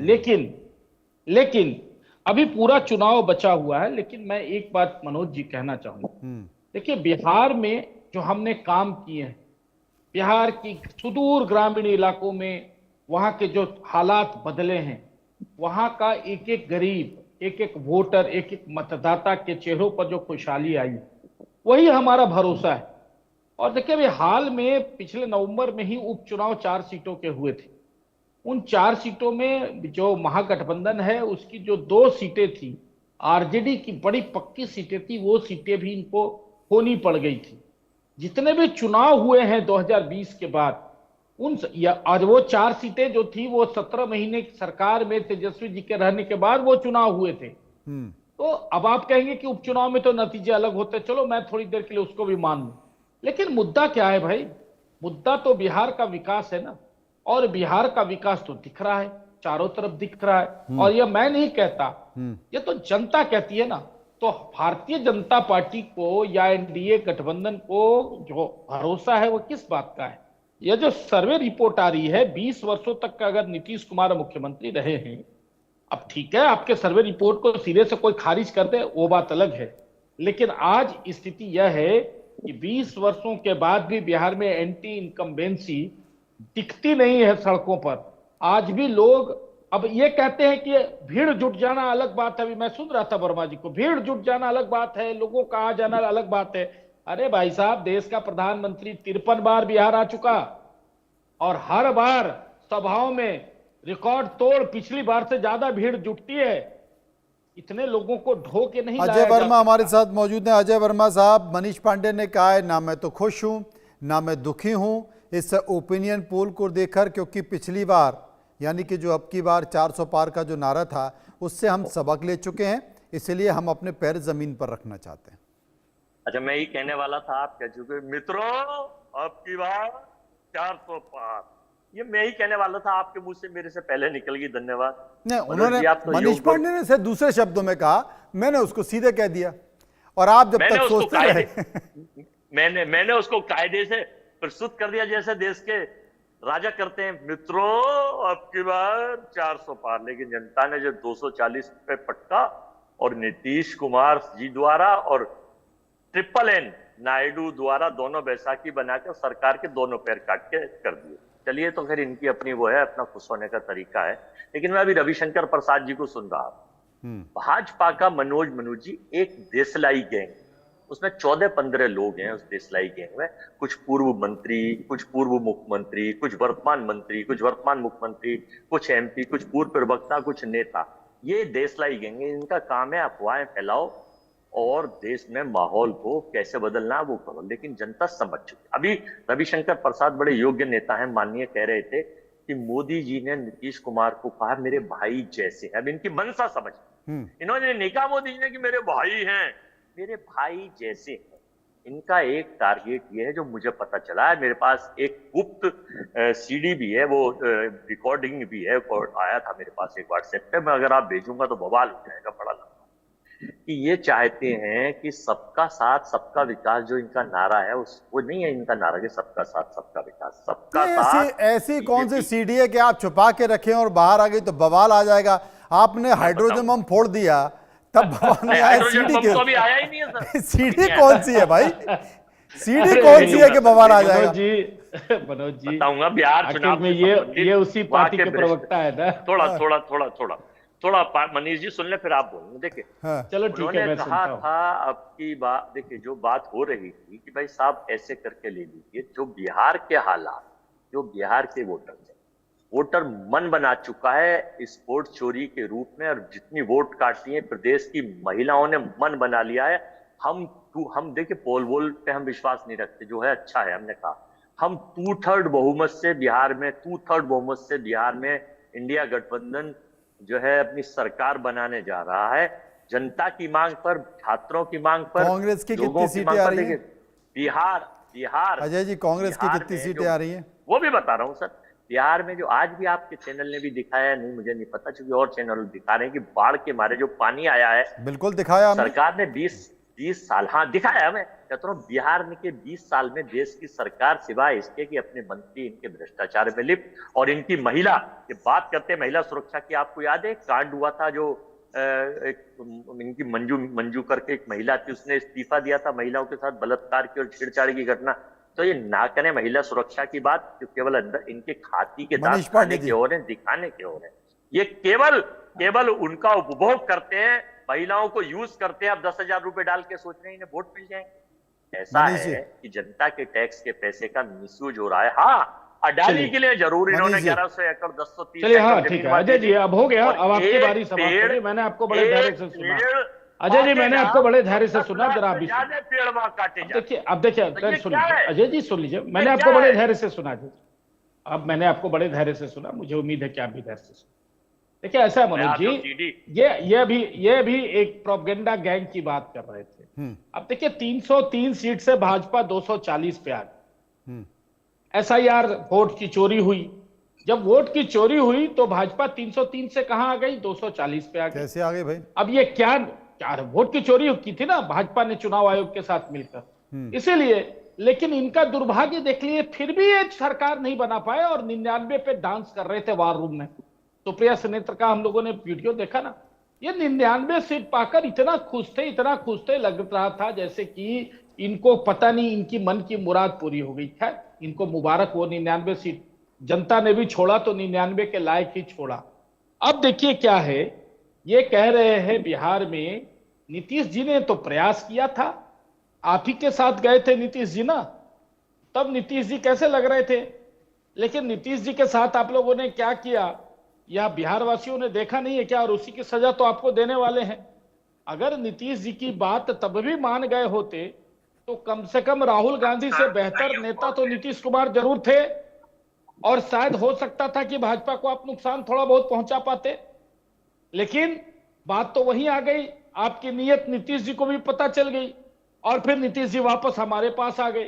लेकिन अभी पूरा चुनाव बचा हुआ है। लेकिन मैं एक बात मनोज जी कहना चाहूंगा, देखिए बिहार में जो हमने काम किए हैं, बिहार की सुदूर ग्रामीण इलाकों में वहां के जो हालात बदले हैं, वहां का एक एक गरीब, एक एक वोटर, एक एक मतदाता के चेहरों पर जो खुशहाली आई, वही हमारा भरोसा है। और देखिए अभी हाल में पिछले नवंबर में ही उपचुनाव 4 सीटों के हुए थे। उन 4 सीटों में जो महागठबंधन है उसकी जो 2 सीटें थी, आरजेडी की बड़ी पक्की सीटें थी, वो सीटें भी इनको खोनी पड़ गई थी। जितने भी चुनाव हुए हैं 2020 के बाद, और वो 4 सीटें जो थी वो 17 महीने की सरकार में तेजस्वी जी के रहने के बाद वो चुनाव हुए थे। तो अब आप कहेंगे कि उपचुनाव में तो नतीजे अलग होते, चलो मैं थोड़ी देर के लिए उसको भी मान लूं, लेकिन मुद्दा क्या है भाई? मुद्दा तो बिहार का विकास है ना, और बिहार का विकास तो दिख रहा है, चारों तरफ दिख रहा है। और ये मैं नहीं कहता, ये तो जनता कहती है ना। तो भारतीय जनता पार्टी को या एनडीए गठबंधन को जो भरोसा है वो किस बात का है? यह जो सर्वे रिपोर्ट आ रही है, 20 वर्षों तक का अगर नीतीश कुमार मुख्यमंत्री रहे हैं, अब ठीक है आपके सर्वे रिपोर्ट को सिरे से कोई खारिज कर दे वो बात अलग है, लेकिन आज स्थिति यह है कि 20 वर्षों के बाद भी बिहार में एंटी इनकम्बेंसी दिखती नहीं है सड़कों पर। आज भी लोग अब ये कहते हैं कि भीड़ जुट जाना अलग बात है। अभी मैं सुन रहा था वर्मा जी को, भीड़ जुट जाना अलग बात है, लोगों का आ जाना अलग बात है। अरे भाई साहब, देश का प्रधानमंत्री 53 बार बिहार आ चुका और हर बार सभाओं में रिकॉर्ड तोड़ पिछली बार से ज्यादा भीड़ जुटती है। इतने लोगों को ढो के नहीं लाया अजय जा वर्मा सकता। हमारे साथ मौजूद हैं। अजय वर्मा साहब, मनीष पांडे ने कहा है ना मैं तो खुश हूं ना मैं दुखी हूं इस ओपिनियन पोल को देखकर, क्योंकि पिछली बार यानी कि जो अब की बार 400 पार का जो नारा था उससे हम सबक ले चुके हैं, इसलिए हम अपने पैर जमीन पर रखना चाहते हैं। अच्छा, मैं ही कहने वाला था, आप कह चुके मित्रों अब की बार 400 पार, ये मैं ही कहने वाला था, आपके मुंह से मेरे से पहले निकल गई। धन्यवाद। नहीं, उन्होंने आप तो मनीष पांडे ने से दूसरे शब्दों में कहा, मैंने उसको सीधे कह दिया और आप जब तक सोचते रहे मैंने उसको कायदे से प्रस्तुत कर दिया जैसे देश के राजा करते हैं, मित्रों अब की बार 400 पार। लेकिन जनता ने जो 240 पे पटका और नीतीश कुमार जी द्वारा और ट्रिपल एन नायडू द्वारा दोनों बैसाखी बनाकर सरकार के दोनों पैर काट के कर दिए। चलिए, तो फिर इनकी अपनी वो है, अपना खुश होने का तरीका है। लेकिन मैं अभी रविशंकर प्रसाद जी को सुन रहा हूं, भाजपा का मनोज जी एक देसलाई गैंग, उसमें 14-15 लोग हैं उस देसलाई गैंग में, कुछ पूर्व मंत्री, कुछ पूर्व मुख्यमंत्री, कुछ वर्तमान मंत्री, कुछ वर्तमान मुख्यमंत्री, कुछ एमपी, कुछ पूर्व प्रवक्ता, कुछ नेता। ये देसलाई गैंग है, इनका काम है अफवाहें फैलाओ और देश में माहौल को कैसे बदलना वो करो। लेकिन जनता समझ चुकी। अभी रविशंकर प्रसाद बड़े योग्य नेता हैं, माननीय कह रहे थे कि मोदी जी ने नीतीश कुमार को कहा मेरे भाई जैसे हैं। अब इनकी मनसा समझ, इन्होंने नहीं कहा मोदी जी ने कि मेरे भाई हैं, मेरे भाई जैसे हैं। इनका एक टारगेट ये है जो मुझे पता चला है, मेरे पास एक गुप्त सीडी भी है, वो रिकॉर्डिंग भी है, आया था मेरे पास एक व्हाट्सएप पे, मैं अगर आप भेजूंगा तो बवाल हो जाएगा, बड़ा लंबा, कि ये चाहते हैं कि सबका साथ सबका विकास, जो इनका नारा है वो नहीं है इनका नारा कि सबका साथ सबका विकास, सबका साथ। ऐसी कौन सी सीडी है कि आप छुपा के रखें और बाहर आ गई तो बवाल आ जाएगा? आपने हाइड्रोजन बम फोड़ दिया तब बवाल नहीं आया। सीडी के तो भी आया ही नहीं है सर। सीडी कौन सी है भाई? सीडी कौन सी है कि बवाल आ जाएगा? मनोज जी बताऊंगा, बिहार चुनाव में ये उसी पार्टी के प्रवक्ता है ना। थोड़ा मनीष जी सुन ले, फिर आप बोलेंगे। देखिए, हाँ। चलो ठीक है, मैं कहा सुनता हूं। था अब की बात, देखिए जो बात हो रही थी कि भाई साहब ऐसे करके ले लीजिए, जो बिहार के हालात, जो बिहार के वोटर मन बना चुका है इस वोट चोरी के रूप में, और जितनी वोट काटती है प्रदेश की महिलाओं ने मन बना लिया है। हम देखिए पोल पे हम विश्वास नहीं रखते, जो है अच्छा है, हमने कहा हम 2/3 बहुमत से बिहार में इंडिया गठबंधन जो है अपनी सरकार बनाने जा रहा है। जनता की मांग पर, छात्रों की मांग पर, कांग्रेस की कितनी सीटें आ रही हैं? बिहार अजय जी, कांग्रेस की कितनी सीटें आ रही हैं? वो भी बता रहा हूं सर। बिहार में जो आज भी आपके चैनल ने भी दिखाया, नहीं मुझे नहीं पता, क्योंकि और चैनल दिखा रहे हैं कि बाढ़ के मारे जो पानी आया है, बिल्कुल दिखाया हमने। सरकार ने 20 साल, हाँ दिखाया हमें, कहता हूँ बिहार में के 20 साल में देश की सरकार सिवाय इसके कि अपने मंत्री इनके भ्रष्टाचार में लिप्त और इनकी महिला, ये बात करते हैं महिला सुरक्षा की, आपको याद है कांड हुआ था जो इनकी मंजू करके एक महिला थी, उसने इस्तीफा दिया था महिलाओं के साथ बलात्कार की और छेड़छाड़ की घटना। तो ये ना करें महिला सुरक्षा की बात, जो केवल अंदर इनके खाती के दांत खाने के और हैं, दिखाने के और हैं। ये केवल उनका उपभोग करते हैं, महिलाओं को यूज करते हैं। अब 10,000 रुपए डाल के सोच रहे हैं इन्हें वोट मिल जाएंगे। ऐसा है कि जनता के टैक्स के पैसे का मिसयूज हो रहा है। हाँ, अडानी के लिए जरूर इन्होंने 1100 एकड़ 230 चलिए, हाँ ठीक है अजय जी, अब हो गया, अब आपकी बारी समाप्त करिए। मैंने आपको बड़े धैर्य से सुना अजय जी, मैंने आपको बड़े धैर्य से सुना। जरा आप पेड़ वहां काटे देखिए, अब देखिए सुन लीजिए अजय जी, सुन लीजिए, मैंने आपको बड़े धैर्य से सुना। अब मैंने आपको बड़े धैर्य से सुना, मुझे उम्मीद है कि आप भी धैर्य से सुना। देखिए ऐसा है मनोज जी, ये भी एक प्रोपेगेंडा गैंग की बात कर रहे थे। अब देखिए 303 सीट से भाजपा 240 पे आ गई। SIR वोट की चोरी हुई, जब वोट की चोरी हुई तो भाजपा 303 से कहां आ गई, 240 पे आ गई। कैसे आ गई भाई? अब ये क्या वोट की चोरी की थी ना भाजपा ने चुनाव आयोग के साथ मिलकर, इसीलिए। लेकिन इनका दुर्भाग्य देख लिए, फिर भी एक सरकार नहीं बना पाए और 99 पे डांस कर रहे थे वार रूम में। सुप्रिया सेनेटर का हम लोगों ने वीडियो देखा ना, ये 99 सीट पाकर इतना खुश थे, लग रहा था जैसे कि इनको पता नहीं इनकी मन की मुराद पूरी हो गई। खैर, इनको मुबारक, वो 99 सीट जनता ने भी छोड़ा तो 99 के लायक ही छोड़ा। अब देखिए क्या है, ये कह रहे हैं बिहार में नीतीश जी ने तो प्रयास किया था, आप ही के साथ गए थे नीतीश जी ना, तब नीतीश जी कैसे लग रहे थे। लेकिन नीतीश जी के साथ आप लोगों ने क्या किया, या बिहार वासियों ने देखा नहीं है क्या, और उसी की सजा तो आपको देने वाले हैं। अगर नीतीश जी की बात तब भी मान गए होते तो कम से कम राहुल गांधी से बेहतर नेता तो नीतीश कुमार जरूर थे, और शायद हो सकता था कि भाजपा को आप नुकसान थोड़ा बहुत पहुंचा पाते। लेकिन बात तो वहीं आ गई, आपकी नीयत नीतीश जी को भी पता चल गई, और फिर नीतीश जी वापस हमारे पास आ गए।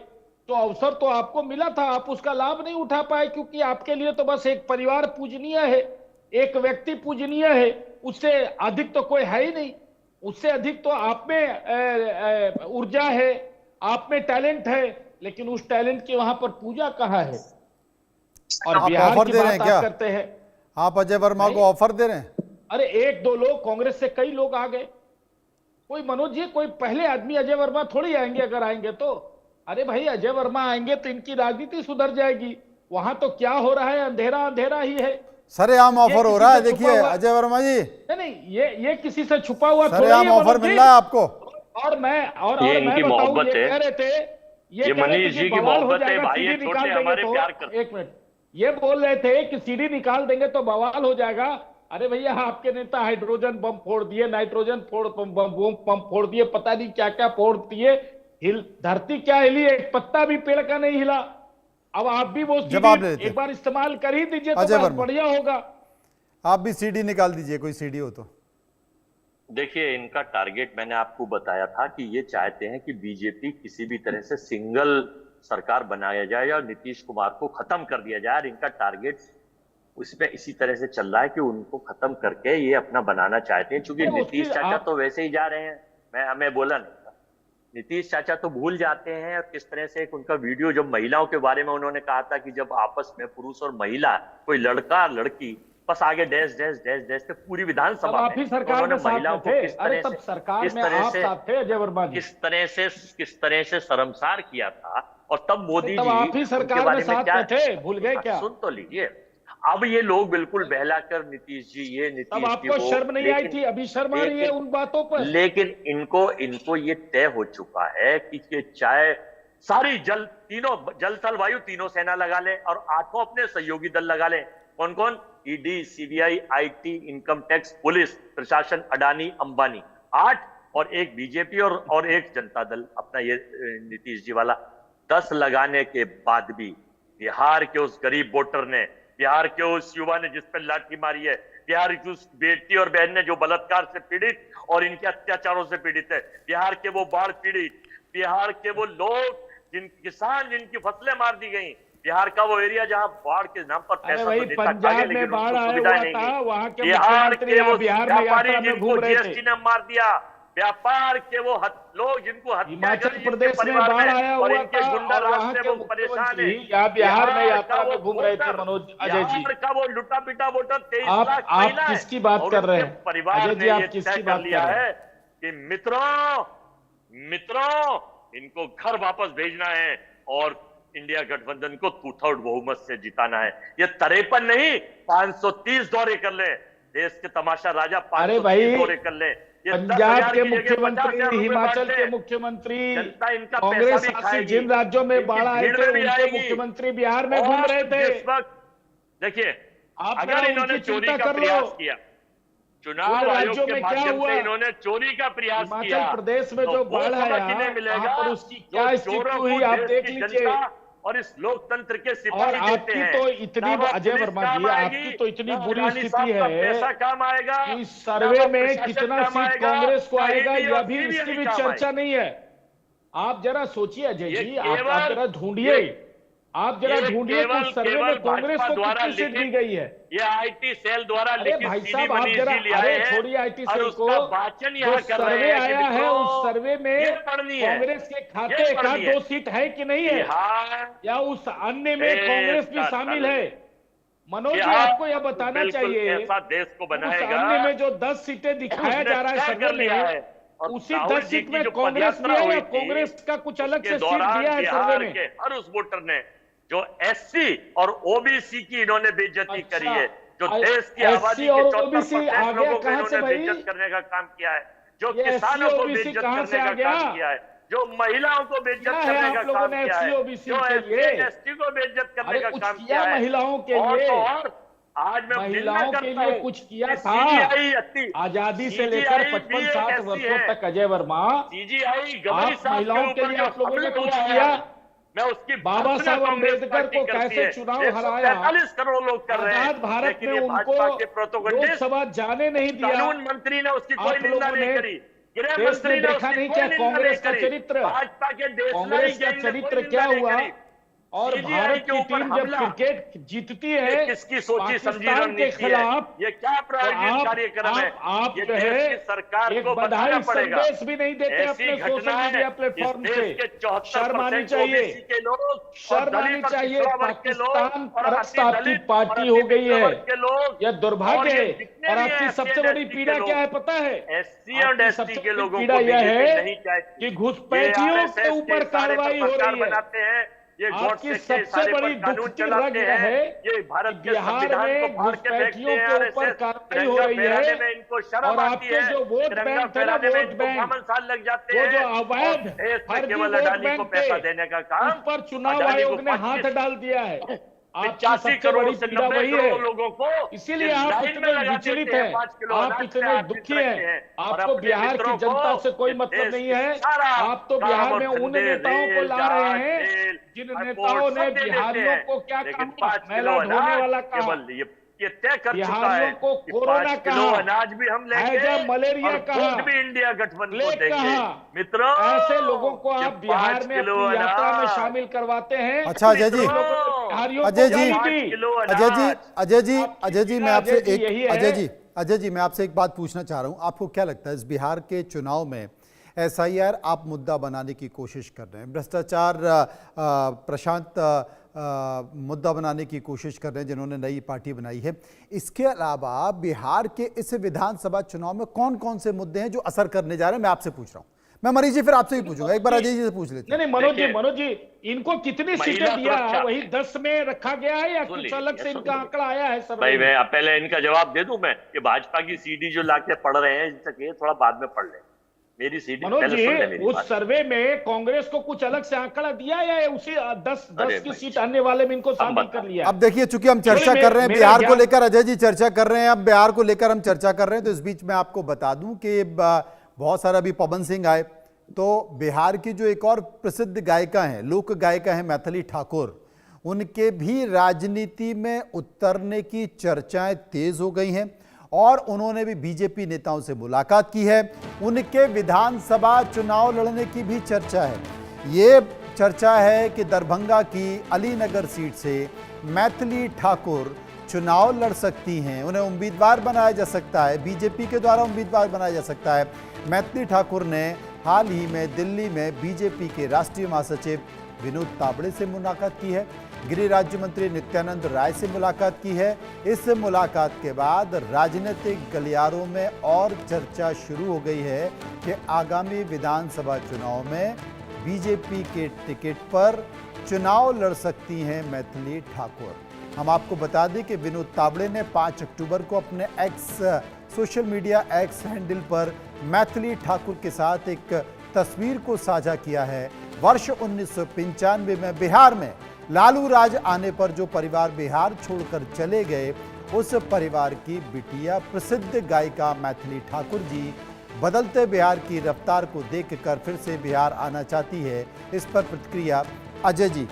तो अवसर तो आपको मिला था, आप उसका लाभ नहीं उठा पाए, क्योंकि आपके लिए तो बस एक परिवार पूजनीय है, एक व्यक्ति पूजनीय है, उससे अधिक तो कोई है ही नहीं। उससे अधिक तो आप में ऊर्जा है, आप में टैलेंट है, लेकिन उस टैलेंट की वहां पर पूजा कहाँ है। और बिहार की बात आप करते हैं, आप अजय वर्मा को ऑफर दे रहे हैं? अरे 1-2 लोग, कांग्रेस से कई लोग आ गए। कोई मनोज जी, कोई पहले आदमी अजय वर्मा थोड़ी आएंगे, अगर आएंगे तो। अरे भाई, अजय वर्मा आएंगे तो इनकी राजनीति सुधर जाएगी। वहां तो क्या हो रहा है, अंधेरा अंधेरा ही है। सरेआम ऑफर हो रहा है, देखिए अजय वर्मा जी। नहीं, ये किसी से छुपा हुआ सरेआम ऑफर मिल रहा है आपको। और मैं इनकी मोहब्बत है, कह रहे थे, ये मनीष जी की मोहब्बत है भाई, ये छोटे हमारे प्यार करते। एक मिनट, ये बोल रहे थे कि सीडी निकाल देंगे तो बवाल हो जाएगा। अरे भैया, आपके नेता हाइड्रोजन बम फोड़ दिए, नाइट्रोजन बम फोड़ दिए, पता नहीं क्या क्या फोड़ दिए, धरती क्या हिली, एक पत्ता भी पेड़ का नहीं हिला। अब आप भी वो एक बार इस्तेमाल कर ही दीजिए तो बहुत बढ़िया होगा। आप भी सीडी निकाल दीजिए, कोई सीडी हो तो। देखिए, इनका टारगेट मैंने आपको बताया था कि ये चाहते हैं कि बीजेपी किसी भी तरह से सिंगल सरकार बनाया जाए और नीतीश कुमार को खत्म कर दिया जाए। और इनका टारगेट उसमें इसी तरह से चल रहा है कि उनको खत्म करके ये अपना बनाना चाहते हैं। क्योंकि नीतीश चाचा तो वैसे ही जा रहे हैं, हमें बोला नहीं था, नीतीश चाचा तो भूल जाते हैं। और किस तरह से एक उनका वीडियो, जब महिलाओं के बारे में उन्होंने कहा था कि जब आपस में पुरुष और महिला, कोई लड़का लड़की, बस आगे डैश डैश डैश डैश से पूरी विधानसभा में उन्होंने महिलाओं को किस तरह से शर्मसार किया था। और तब मोदी जी आप ही सरकार में साथ में थे, भूल गए क्या? सुन तो लीजिए, अब ये लोग बिल्कुल बहलाकर नीतीश जी, ये नीतीश जी, आपको शर्म नहीं आई थी, अभी शर्म आ रही है उन बातों पर। लेकिन इनको ये तय हो चुका है कि चाहे सारी तीनों जल थल वायु तीनों सेना लगा ले और 8 अपने सहयोगी दल लगा ले। कौन कौन? ED, CBI, IT, income tax, police प्रशासन, अडानी, अंबानी, 8, और एक बीजेपी और एक जनता दल अपना, ये नीतीश जी वाला। 10 लगाने के बाद भी बिहार के उस गरीब वोटर ने, बिहार के उस युवा ने जिस पर लाठी मारी है, बिहार की उस बेटी और बहन ने जो बलात्कार से पीड़ित और इनके अत्याचारों से पीड़ित है, बिहार के वो बाढ़ पीड़ित, बिहार के वो लोग किसान जिनकी फसलें मार दी गई, बिहार का वो एरिया जहां बाढ़ के नाम पर पैसा तो देता पंजाब में बाढ़ आया हुआ था, वहां के बिहार के वो व्यापारी जिनको जीएसटी ने मार दिया, व्यापार के वो लोग जिनको हत्या हिमाचल करी, प्रदेश जिनके में परिवार बाढ़ में आया और हुआ इनके था गुंडा और राज वहाँ से के वो परेशान है। मुख्यमंत्री यहाँ बिहार में यात्रा का में वो घूम रहे थे वोटर, मनोज अजय जी। बिहार का वो लुटा पिटा वोटर 23 लाख आप महिला है। किसकी बात और कर रहे उनके हैं परिवार अजय जी? ने आप ये किसकी तय बात कर लिया कर रहे है हैं? कि मित्रों इनको घर वापस भेजना है और इंडिया गठबंधन को 2/3 बहुमत से जिताना है। ये 53 नहीं 530 दौरे कर ले, देश के तमाशा राजा अरे 530 भाई, दौरे कर ले। ये पंजाब 10,000 के की जगह 50,000 मुख्यमंत्री, रुपए हिमाचल बांट के ले। मुख्यमंत्री, जनता इनका कांग्रेस पैसा भी शासित खाएगी, जिन राज्यों में इनकी बाढ़ आए भीड़ थे में भी उनके आएगी। मुख्यमंत्री बिहार में घूम और रहे थे। जिस वक्त देखिए, आप अगर जरा इन्होंने उनकी चोरी चिंता का कर लो। प्रयास किया, चुनाव उन आयोग राज्यों के में क्या माध्यम हुआ? से इन्होंने चोरी का प्रयास किया, हिमाचल प्रदेश में तो जो वो बाढ़ सबक आया, इन्हें मिलेगा वहाँ पर उसकी जो क्या स्थिति चोरों हुई को आप देश देख की लीजिए। जनता और इस लोकतंत्र के और सिपाही देते आपकी हैं। तो इतनी, ना वो अजय पुलिस वर्मा काम जी, आएगी, आपकी तो इतनी ना बुरी अडानी स्थिति साहब का है पैसा काम आएगा, कि ना सर्वे वो में प्रशासन कितना काम सीट आएगा, कांग्रेस को ना आएगा ईडी यह और भी, इसकी सीबीआई भी काम चर्चा आएगी। नहीं है। आप जरा सोचिए अजय ये जी, आप केवल- जरा ढूंढिए, आप जरा ये ढूंढिए कि केवल- उस सर्वे केवल में कांग्रेस भाजपा को द्वारा कितनी सीट दी लिखित- गई है। ये आईटी सेल द्वारा अरे लिखित भाई सीडी साहब, आप मनीष जरा, जी ले आए अरे हैं छोड़िए आईटी और सेल को, उसका वाचन जो यहाँ कर रहे सर्वे हैं कि आया है मित्रों, उस सर्वे ये में पढ़नी है, कांग्रेस के खाते ये एक पढ़नी है। 2 सीट है कि नहीं है, बिहार या उस अन्य में देश कांग्रेस भी का शामिल धन। है? मनोज जी, बिहार आपको यह बताना बिल्कुल चाहिए, ऐसा देश को उस बनाएगा अन्य में जो 10 सीटें दिखाया उसने जा रहा है तय सर्वे कर लिया में, है। और उसी राहुल 10 जी सीट की में जो कांग्रेस भी पदयात्रा है हुई या थी, कांग्रेस का कुछ अलग उसके से सीट दौरान दिया है सर्वे बिहार में? के हर उस वोटर ने जो एससी और ओबीसी की इन्होंने बेइज्जती अच्छा, करी है, जो देश की SC आबादी और के OBC 74% आ गया लोगों को कहाँ से इन्होंने भाई? बेइज्जत करने का काम किया है, जो ये किसानों SC को OBC बेइज्जत कहाँ से करने आ का गया? काम किया है, जो महिलाओं को बेइज्जत क्या है करने आप का लोगों काम ने किया है, SC OBC जो के लिए? एसटी को बेइज्जत करने अरे का कुछ काम किया किया है। महिलाओं के और लिए? तो और आज मैं महिलाओं के लिए कुछ किया था? आजादी से लेकर 55-60 वर्षों तक अजय वर्मा, सीजीआई आप महिलाओं के लिए आप लोगों ने कुछ किया? मैं उसकी बाबा साहब अम्बेडकर को कैसे चुनाव हराया? 145 करोड़ लोग कर रहे हैं, आजाद भारत लेकिन में ये उनको भाजपा के प्रोटोकॉलिस्ट लोकसभा जाने नहीं दिया। कानून मंत्री ने उसकी कोई आप निंदा लोगों नहीं ने करी, गृह देश मंत्री में ने देखा उसकी नहीं कोई क्या निंदा कांग्रेस का नहीं करी। चरित्र? भाजपा के कांग्रेस का चरित्र क्या हुआ? और भारत की टीम जब क्रिकेट जीतती है किसकी सोची समझी पाकिस्तान के रणनीति है? खिलाफ, ये क्या प्रायोगिक तो कार्यक्रम है? आप ये जो देश है की सरकार एक को बधाई बताना पड़ेगा। संदेश भी नहीं देते ऐसी अपने सोशल घटनाएं मीडिया इस प्लेटफॉर्म देश पे। के 74% शर्म आनी चाहिए, ओबीसी के लोग और शर्म आनी दलित और चाहिए। पिछड़ा वर्ग के लोग पाकिस्तान और परस्त अति आपकी दलित पार्टी और हो अति गई पिछड़ा है। वर्ग के लोग यह दुर्भाग्य और ये है। जितने और भी आपकी हैं सबसे SC बड़ी के पीड़ा लोग, क्या है पता है? एससी और आपकी एसटी सबसे के बड़ी लोगों पीड़ा को यह बीजेपी है नहीं चाहती। कि घुसपैठियों के ऊपर कार्रवाई हो रही है। बनाते हैं, ये आपकी गॉडसे के सबसे इशारे पर बड़ी कानून दुखती चलाते रंग हैं, है ये भारत कि के बिहार संविधान को में फाड़ के फेंकते घुसपैठियों हैं, के ऊपर आरएसएस कार्रवाई हो तिरंगा रही फहराने है। में इनको शर्म और आती आपके है, जो वोट तिरंगा बैंक थे ना, फहराने में वोट इनको बैंक, घमंड साल लग जाते वो हैं, जो अवैध और देश में फर्जी केवल वोट अडानी को बैंक पैसा थे, देने का काम उस पर चुनाव अडानी को आयोग ने हाथ 25 डाल दिया है। आपकी 85 सबसे करोड़ बड़ी से पीड़ा 90 वही करोड़ है। लोगों को इसीलिए ये आप लाइन में इतने लगा विचलित देते हैं, 5 किलो आप अनाज पे इतने आप दुखी रखते हैं। और आपको अपने बिहार की मित्रों जनता को से कोई इस मतलब देश नहीं की है। सारा आप तो काम बिहार और में उन धंधे, नेताओं को रेल, ला रहे जहाज, हैं तेल, जिन एयरपोर्ट नेताओं ने सब दे देते बिहारियों हैं। को क्या लेकिन कहा? 5 किलो मेला ढोने अनाज वाला कहा, केवल ये तय कर चुका बिहारियों है को कि कोरोना 5 किलो कहा, अनाज भी हम लेंगे हैजा मलेरिया और कहा, वोट भी इंडिया गठबंधन को प्लेग देंगे। कहा। मित्रों, ऐसे लोगों को ये आप बिहार 5 में किलो अपनी यात्रा में अनाज, शामिल करवाते हैं। अच्छा अजय जी, बिहारियों अजय को जी, गाली 5 दी। किलो अजय जी, अनाज। अजय जी, आपकी अजय जी, मैं पीड़ा आपसे अजय जी यही एक है। अजय जी मैं आपसे एक बात पूछना चाह रहा हूं। आपको क्या लगता है इस बिहार के चुनाव में SIR आप मुद्दा बनाने की कोशिश कर रहे हैं, भ्रष्टाचार प्रशांत मुद्दा बनाने की कोशिश कर रहे हैं जिन्होंने नई पार्टी बनाई है, इसके अलावा बिहार के इस विधानसभा चुनाव में कौन कौन से मुद्दे हैं जो असर करने जा रहे हैं? मैं आपसे पूछ रहा हूं। मैं मनीष जी फिर आपसे ही पूछूंगा, एक बार अजय जी से पूछ लेते हैं। नहीं मनोज जी इनको कितनी सीटें दिया है? वही 10 में रखा गया है या कुछ अलग से इनका आंकड़ा आया है? सर भाई मैं पहले इनका जवाब दे दूं मैं कि भाजपा की सीडी जो लाके पढ़ रहे हैं इनसे कहिए थोड़ा बाद में पढ़ लें। मेरी सीडी मनोज पहले सुन ले जी, मेरी उस बात। सर्वे में कांग्रेस को कुछ अलग से आंकड़ा दिया या उसी 10 अरे की भाई, सीट आने वाले में इनको शामिल बताओ। कर लिया? अब देखिए, चूंकि हम चर्चा चलिए, कर रहे हैं मेरा बिहार को ज्ञान- लेकर, अजय जी चर्चा कर रहे हैं, अब बिहार को लेकर हम चर्चा कर रहे हैं, तो इस बीच में आपको बता दूं कि बहुत सारा अभी पवन सिंह आए, तो बिहार की जो एक और प्रसिद्ध गायिका हैं, लोक गायिका हैं मैथिली ठाकुर, उनके भी राजनीति में उतरने की चर्चाएं तेज हो गई हैं और उन्होंने भी बीजेपी नेताओं से मुलाकात की है। उनके विधानसभा चुनाव लड़ने की भी चर्चा है। ये चर्चा है कि दरभंगा की अलीनगर सीट से मैथिली ठाकुर चुनाव लड़ सकती हैं, उन्हें उम्मीदवार बनाया जा सकता है, बीजेपी के द्वारा उम्मीदवार बनाया जा सकता है। मैथिली ठाकुर ने हाल ही में दिल्ली में बीजेपी के राष्ट्रीय महासचिव विनोद तावड़े से मुलाकात की है, गृह राज्य मंत्री नित्यानंद राय से मुलाकात की है। इस मुलाकात के बाद राजनीतिक गलियारों में और चर्चा शुरू हो गई है कि आगामी विधानसभा चुनाव में बीजेपी के टिकट पर चुनाव लड़ सकती हैं मैथिली ठाकुर। हम आपको बता दें कि विनोद तावड़े ने 5 अक्टूबर को अपने सोशल मीडिया एक्स हैंडल पर मैथिली ठाकुर के साथ एक तस्वीर को साझा किया है। वर्ष 1995 में बिहार में लालू राज आने पर जो परिवार बिहार छोड़कर चले गए, उस परिवार की बिटिया प्रसिद्ध गायिका मैथिली ठाकुर जी बदलते बिहार की रफ्तार को देखकर फिर से बिहार आना चाहती है। इस पर प्रतिक्रिया अजय जी,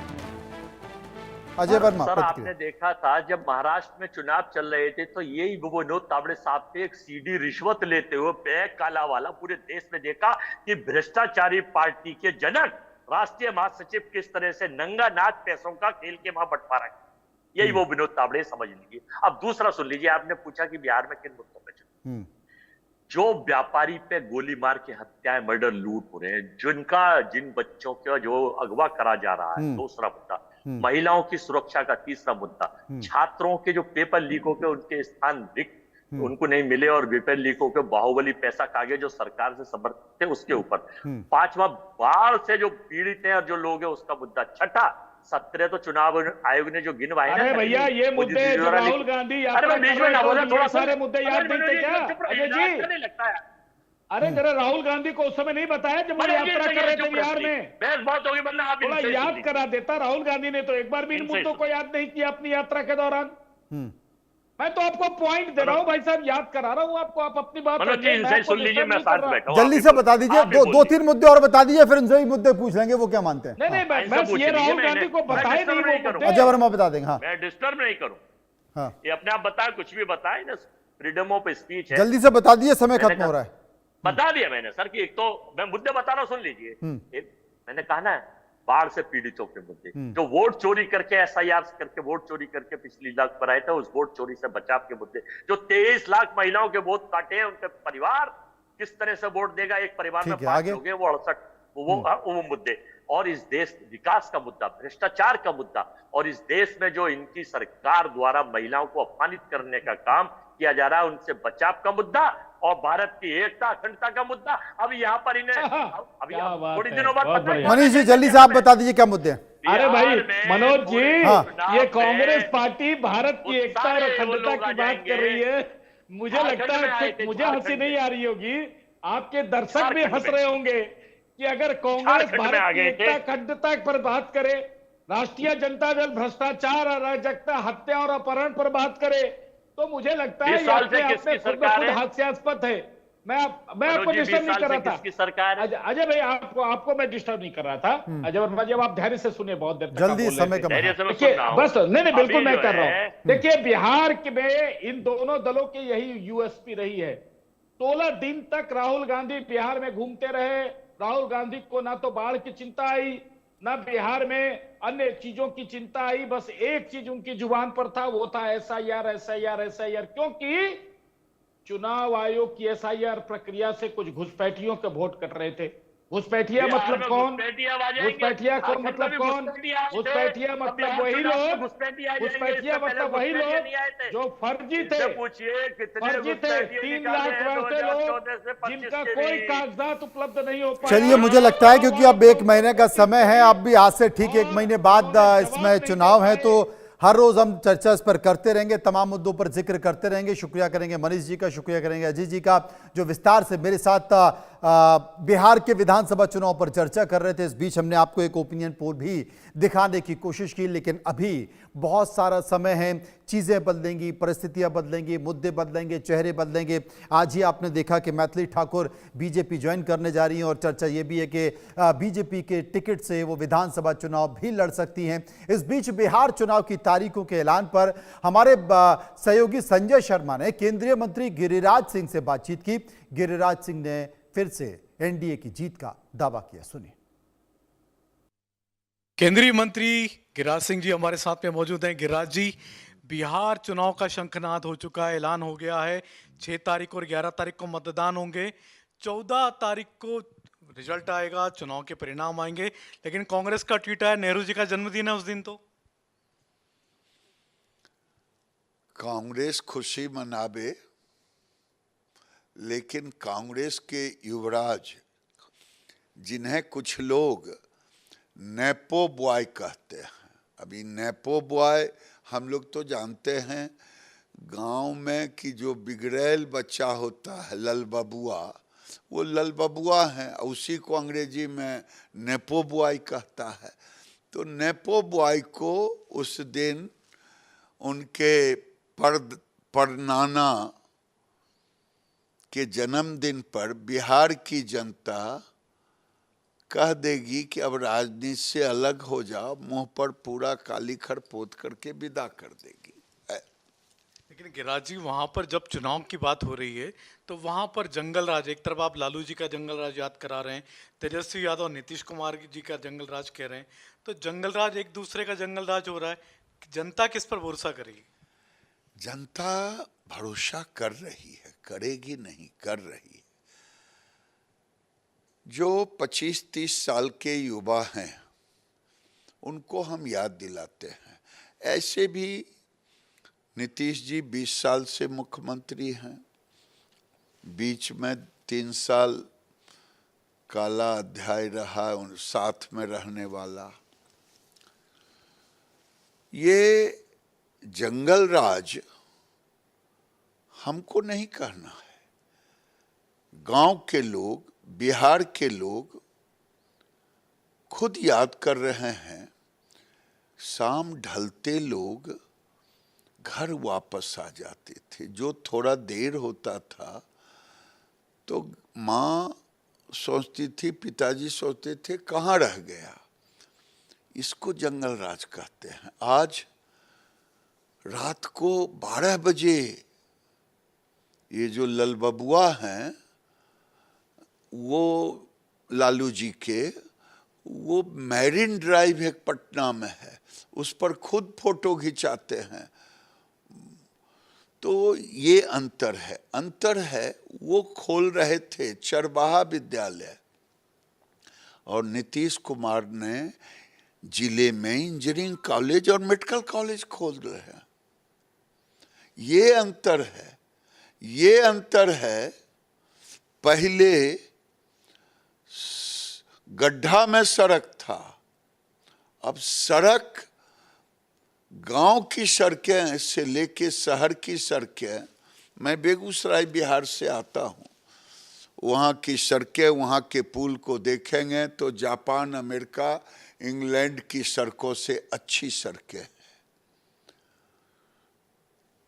अजय वर्मा। सर, आपने देखा था जब महाराष्ट्र में चुनाव चल रहे थे तो यही विनोद तावड़े साहब से एक सीडी रिश्वत लेते हुए बैग काला वाला पूरे देश में देखा कि भ्रष्टाचारी पार्टी के जनक राष्ट्रीय महासचिव किस तरह से नंगा नाच पैसों का खेल के वहां बंटवारा है। यही वो विनोद तावड़े समझ लीजिए। अब दूसरा सुन लीजिए, आपने पूछा कि बिहार में किन मुद्दों पर चुनाव, जो व्यापारी पे गोली मार के हत्याएं, मर्डर, लूट हो रहे हैं, जिन बच्चों का जो अगवा करा जा रहा है, दूसरा मुद्दा, महिलाओं की सुरक्षा का तीसरा मुद्दा, छात्रों के जो पेपर लीक होकर उनके स्थान रिक्त उनको नहीं मिले और पेपर लीक होकर बाहुबली पैसा कागे जो सरकार से समर्थित थे उसके ऊपर, पांचवा बाढ़ से जो पीड़ित हैं और जो लोग हैं उसका मुद्दा, छठा 17 तो चुनाव आयोग ने जो गिनवाए। अरे भैया ये मुद्दे जो राहुल गांधी थोड़ा सारे मुद्दे याद नहीं थे क्या अजय जी? लगता है अरे जरा राहुल गांधी को उस समय नहीं बताया जब वो यात्रा कर रहे थे बिहार में? बहस बहुत होगी, मतलब आप थोड़ा याद करा देता। राहुल गांधी ने तो एक बार भी इन मुद्दों को याद नहीं किया अपनी यात्रा के दौरान। मैं तो आपको पॉइंट दे रहा हूं भाई साहब, याद करा रहा हूं आपको, आप अपनी बात सुन लीजिए, मैं साथ बैठा हूं। जल्दी से बता दीजिए, दो तीन मुद्दे और बता दीजिए, फिर उनसे ही मुद्दे पूछ लेंगे वो क्या मानते हैं। नहीं बस ये राहुल गांधी को बताए नहीं, अजय वर्मा बता देंगे। हाँ, मैं डिस्टर्ब नहीं करूं। हाँ, ये अपने आप बताए, कुछ भी बताए ना, फ्रीडम ऑफ स्पीच है। जल्दी से बता दीजिए, समय खत्म हो रहा है। बता दिया मैंने सर कि एक तो मैं मुद्दे बता रहा हूं, सुन लीजिए। मैंने कहा ना, बाढ़ से पीड़ितों के मुद्दे, जो वोट चोरी करके एसआईआर करके वोट चोरी करके पिछली लाख पर आए थे, उस वोट चोरी से बचाव के मुद्दे, जो 23 लाख महिलाओं के वोट काटे हैं, उनके परिवार किस तरह से वोट देगा, एक परिवार में 5 लोग हैं, वो 68, वो मुद्दे, और इस देश विकास का मुद्दा, भ्रष्टाचार का मुद्दा, और इस देश में जो इनकी सरकार द्वारा महिलाओं को अपमानित करने का काम किया जा रहा है, उनसे बचाव का मुद्दा, और भारत की एकता अखंडता का मुद्दा। अब यहाँ पर इन्हें अभी थोड़ी दिनों बाद मनीष जी जल्दी से आप बता दीजिए क्या मुद्दे हैं। अरे भाई मनोज जी, ये कांग्रेस पार्टी भारत की एकता और अखंडता की बात कर रही है। मुझे लगता है मुझे हंसी नहीं आ रही होगी, आपके दर्शक भी हंस रहे होंगे कि अगर कांग्रेस भारत की एकता अखंडता पर बात करे, राष्ट्रीय जनता दल भ्रष्टाचार, अराजकता, हत्या और अपहरण पर बात करे, तो मुझे लगता है खुद हास्यास्पद है। मैं आपको डिस्टर्ब नहीं कर रहा था। किसकी सरकार है? अजय भाई आपको मैं डिस्टर्ब नहीं कर रहा था। अजय वर्मा जी, आप धैर्य से सुनिए, बहुत देर तक जल्दी समय कम बस नहीं बिल्कुल मैं कर रहा हूं। देखिए बिहार में इन दोनों दलों की यही यूएसपी रही है। 16 दिन तक राहुल गांधी बिहार में घूमते रहे। राहुल गांधी को ना तो बाढ़ की चिंता आई, ना बिहार में अन्य चीजों की चिंता आई। बस एक चीज उनकी जुबान पर था, वो था एसआईआर एसआईआर एसआईआर, क्योंकि चुनाव आयोग की एसआईआर प्रक्रिया से कुछ घुसपैठियों के वोट कट रहे थे। घुसपैठिया मतलब कौन? घुसपैठिया को मतलब कौन? घुसपैठिया मतलब वही लोग, घुसपैठिया मतलब वही लोग जो फर्जी थे, फर्जी थे। 3 लाख वैसे लोग जिनका कोई कागजात उपलब्ध नहीं हो पाया। चलिए, मुझे लगता है क्योंकि अब 1 महीने का समय है, अब भी आज से ठीक 1 महीने बाद इसमें चुनाव है, तो हर रोज हम चर्चा इस पर करते रहेंगे, तमाम मुद्दों पर जिक्र करते रहेंगे। शुक्रिया करेंगे मनीष जी का, शुक्रिया करेंगे अजय जी का, जो विस्तार से मेरे साथ बिहार के विधानसभा चुनाव पर चर्चा कर रहे थे। इस बीच हमने आपको एक ओपिनियन पोल भी दिखाने की कोशिश की, लेकिन अभी बहुत सारा समय है, चीज़ें बदलेंगी, परिस्थितियां बदलेंगी, मुद्दे बदलेंगे, चेहरे बदलेंगे। आज ही आपने देखा कि मैथिली ठाकुर बीजेपी ज्वाइन करने जा रही हैं और चर्चा ये भी है कि बीजेपी के टिकट से वो विधानसभा चुनाव भी लड़ सकती हैं। इस बीच बिहार चुनाव की तारीखों के ऐलान पर हमारे सहयोगी संजय शर्मा ने केंद्रीय मंत्री गिरिराज सिंह से बातचीत की। गिरिराज सिंह ने फिर से एनडीए की जीत का दावा किया, सुनिए। केंद्रीय मंत्री गिरिराज सिंह जी हमारे साथ में मौजूद हैं। गिरिराज जी, बिहार चुनाव का शंखनाद हो चुका है, ऐलान हो गया है। 6 तारीख और 11 तारीख को मतदान होंगे। 14 तारीख को रिजल्ट आएगा, चुनाव के परिणाम आएंगे। लेकिन कांग्रेस का ट्वीट है, नेहरू जी का जन्मदिन है उस दिन। तो कांग्रेस खुशी मनावे, लेकिन कांग्रेस के युवराज, जिन्हें कुछ लोग नेपो बॉय कहते हैं, अभी नेपो बॉय हम लोग तो जानते हैं गांव में कि जो बिगड़ैल बच्चा होता है लल बबुआ, वो लल बबुआ है, उसी को अंग्रेजी में नेपो बॉय कहता है। तो नेपो बॉय को उस दिन उनके परनाना के जन्मदिन पर बिहार की जनता कह देगी कि अब राजनीति से अलग हो जाओ, मुंह पर पूरा काली खर पोत करके विदा कर देगी। लेकिन गिरिराज जी, वहां पर जब चुनाव की बात हो रही है तो वहां पर जंगल राज, एक तरफ आप लालू जी का जंगल राज याद करा रहे हैं, तेजस्वी यादव नीतीश कुमार जी का जंगल राज कह रहे हैं, तो जंगल राज एक दूसरे का जंगल राज हो रहा है। जनता किस पर भरोसा करेगी? जनता भरोसा कर रही है, करेगी नहीं, कर रही है। जो 25-30 साल के युवा हैं उनको हम याद दिलाते हैं। ऐसे भी नीतीश जी 20 साल से मुख्यमंत्री हैं, बीच में 3 साल काला अध्याय रहा उन साथ में रहने वाला। ये जंगल राज हमको नहीं कहना है, गांव के लोग, बिहार के लोग खुद याद कर रहे हैं। शाम ढलते लोग घर वापस आ जाते थे। जो थोड़ा देर होता था तो माँ सोचती थी, पिताजी सोचते थे कहाँ रह गया। इसको जंगल राज कहते हैं। आज रात को 12 बजे ये जो लल बबुआ हैं, वो लालू जी के, वो मैरिन ड्राइव एक पटना में है, उस पर खुद फोटो खिंचाते हैं। तो ये अंतर है। वो खोल रहे थे चरवाहा विद्यालय, और नीतीश कुमार ने जिले में इंजीनियरिंग कॉलेज और मेडिकल कॉलेज खोल रहे हैं। ये अंतर है। पहले गड्ढा में सड़क था, अब सड़क, गांव की सड़कें से लेके शहर की सड़कें। मैं बेगूसराय बिहार से आता हूं, वहाँ की सड़कें, वहाँ के पुल को देखेंगे तो जापान, अमेरिका, इंग्लैंड की सड़कों से अच्छी सड़कें हैं।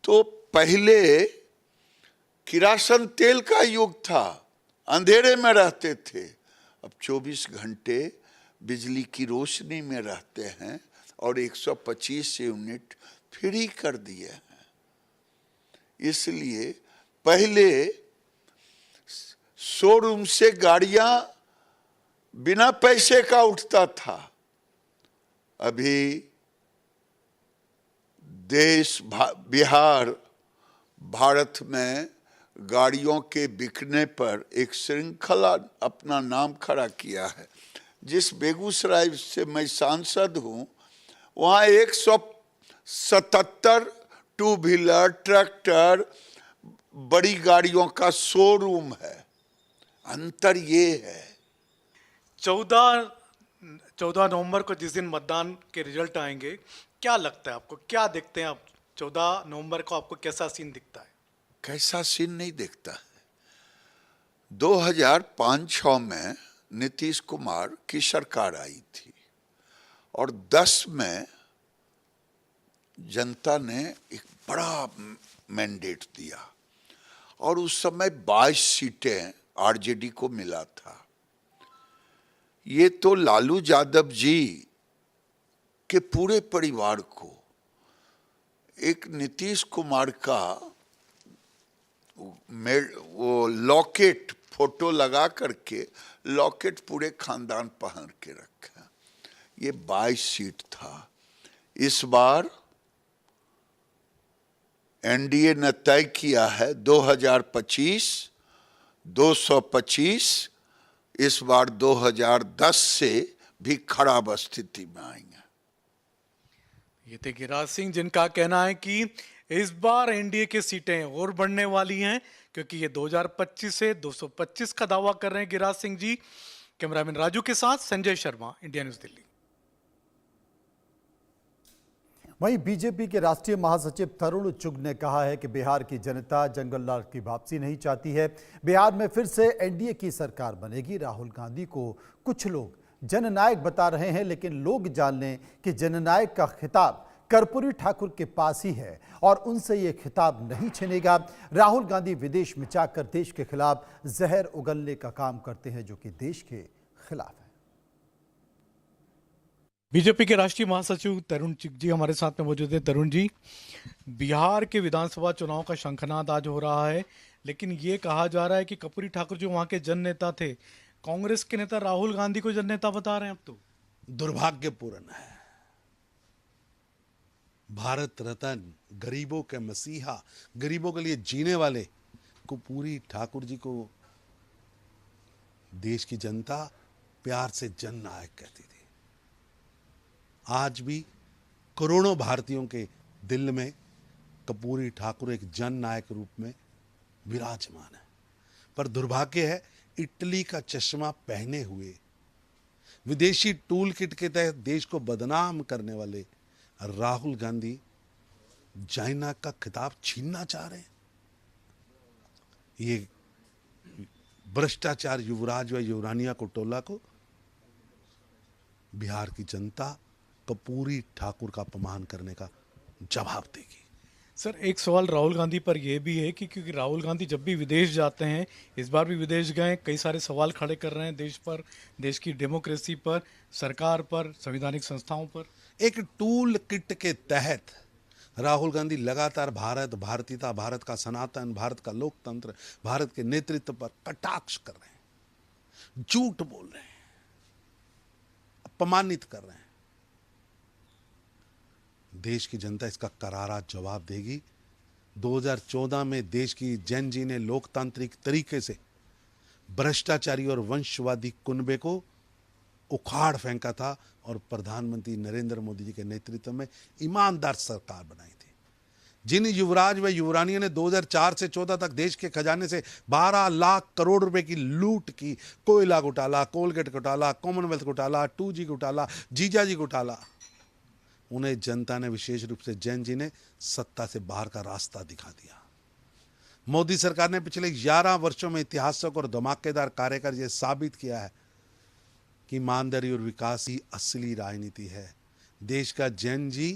तो पहले किरासन तेल का युग था, अंधेरे में रहते थे। अब 24 घंटे बिजली की रोशनी में रहते हैं और 125 यूनिट फ्री कर दिए हैं। इसलिए पहले शोरूम से गाड़ियां बिना पैसे का उठता था, अभी देश बिहार भारत में गाड़ियों के बिकने पर एक श्रृंखला अपना नाम खड़ा किया है। जिस बेगूसराय से मैं सांसद हूं, वहाँ 177 टू व्हीलर, ट्रैक्टर, बड़ी गाड़ियों का शोरूम है। अंतर ये है। 14 नवंबर को जिस दिन मतदान के रिजल्ट आएंगे, क्या लगता है आपको, क्या देखते हैं आप? 14 नवंबर को आपको कैसा सीन दिखता है? कैसा सीन नहीं दिखता है। 2005-06 में नीतीश कुमार की सरकार आई थी और 10 में जनता ने एक बड़ा मैंडेट दिया और उस समय 22 सीटें आरजेडी को मिला था। ये तो लालू यादव जी के पूरे परिवार को एक नीतीश कुमार का वो लॉकेट, फोटो लगा करके लॉकेट पूरे खानदान पहन के रखा। ये 22 सीट था। इस बार एनडीए ने तय किया है 2025, 225, इस बार 2010 से भी खराब स्थिति में आएंगे। ये थे गिरिराज सिंह, जिनका कहना है कि इस बार एनडीए की सीटें और बढ़ने वाली हैं, क्योंकि ये 2025 से 225 का दावा कर रहे हैं गिरिराज सिंह जी। कैमरामैन राजू के साथ संजय शर्मा, इंडिया न्यूज दिल्ली। वहीं बीजेपी के राष्ट्रीय महासचिव तरुण चुग ने कहा है कि बिहार की जनता जंगल राज की वापसी नहीं चाहती है। बिहार में फिर से एनडीए की सरकार बनेगी। राहुल गांधी को कुछ लोग जननायक बता रहे हैं, लेकिन लोग जान लें कि जननायक का खिताब कर्पूरी ठाकुर के पास ही है और उनसे ये खिताब नहीं छिनेगा। राहुल गांधी विदेश में जाकर देश के खिलाफ जहर उगलने का काम करते हैं, जो कि देश के खिलाफ है। बीजेपी के राष्ट्रीय महासचिव तरुण चुग जी हमारे साथ में मौजूद हैं। तरुण जी, बिहार के विधानसभा चुनाव का शंखनाद आज हो रहा है, लेकिन ये कहा जा रहा है कि कर्पूरी ठाकुर जो वहां के जन नेता थे, कांग्रेस के नेता राहुल गांधी को जन नेता बता रहे हैं। अब तो दुर्भाग्यपूर्ण है। भारत रत्न, गरीबों के मसीहा, गरीबों के लिए जीने वाले कर्पूरी ठाकुर जी को देश की जनता प्यार से जन नायक कहती थी। आज भी करोड़ों भारतीयों के दिल में कर्पूरी ठाकुर एक जन नायक रूप में विराजमान है। पर दुर्भाग्य है, इटली का चश्मा पहने हुए विदेशी टूल किट के तहत देश को बदनाम करने वाले राहुल गांधी चाइना का खिताब छीनना चाह रहे हैं। ये भ्रष्टाचार युवराज व युवरानिया को टोला को बिहार की जनता कर्पूरी ठाकुर का अपमान करने का जवाब देगी। सर, एक सवाल राहुल गांधी पर यह भी है कि क्योंकि राहुल गांधी जब भी विदेश जाते हैं, इस बार भी विदेश गए, कई सारे सवाल खड़े कर रहे हैं देश पर, देश की डेमोक्रेसी पर, सरकार पर, संवैधानिक संस्थाओं पर। एक टूल किट के तहत राहुल गांधी लगातार भारत, भारतीयता, भारत का सनातन, भारत का लोकतंत्र, भारत के नेतृत्व पर कटाक्ष कर रहे हैं, झूठ बोल रहे हैं, अपमानित कर रहे हैं। देश की जनता इसका करारा जवाब देगी। 2014 में देश की जैन जी ने लोकतांत्रिक तरीके से भ्रष्टाचारी और वंशवादी कुनबे को उखाड़ फेंका था और प्रधानमंत्री नरेंद्र मोदी जी के नेतृत्व में ईमानदार सरकार बनाई थी। जिन युवराज व युवरानियों ने 2004 से 14 तक देश के खजाने से 12 लाख करोड़ रुपए की लूट की, कोयला घोटाला, कोलगेट घोटाला, कॉमनवेल्थ घोटाला, 2G घोटाला, जीजाजी घोटाला, उन्हें जनता ने, विशेष रूप से जैन जी ने, सत्ता से बाहर का रास्ता दिखा दिया। मोदी सरकार ने पिछले 11 वर्षों में ऐतिहासिक और धमाकेदार कार्य कर यह साबित किया है कि ईमानदारी और विकास ही असली राजनीति है। देश का जैन जी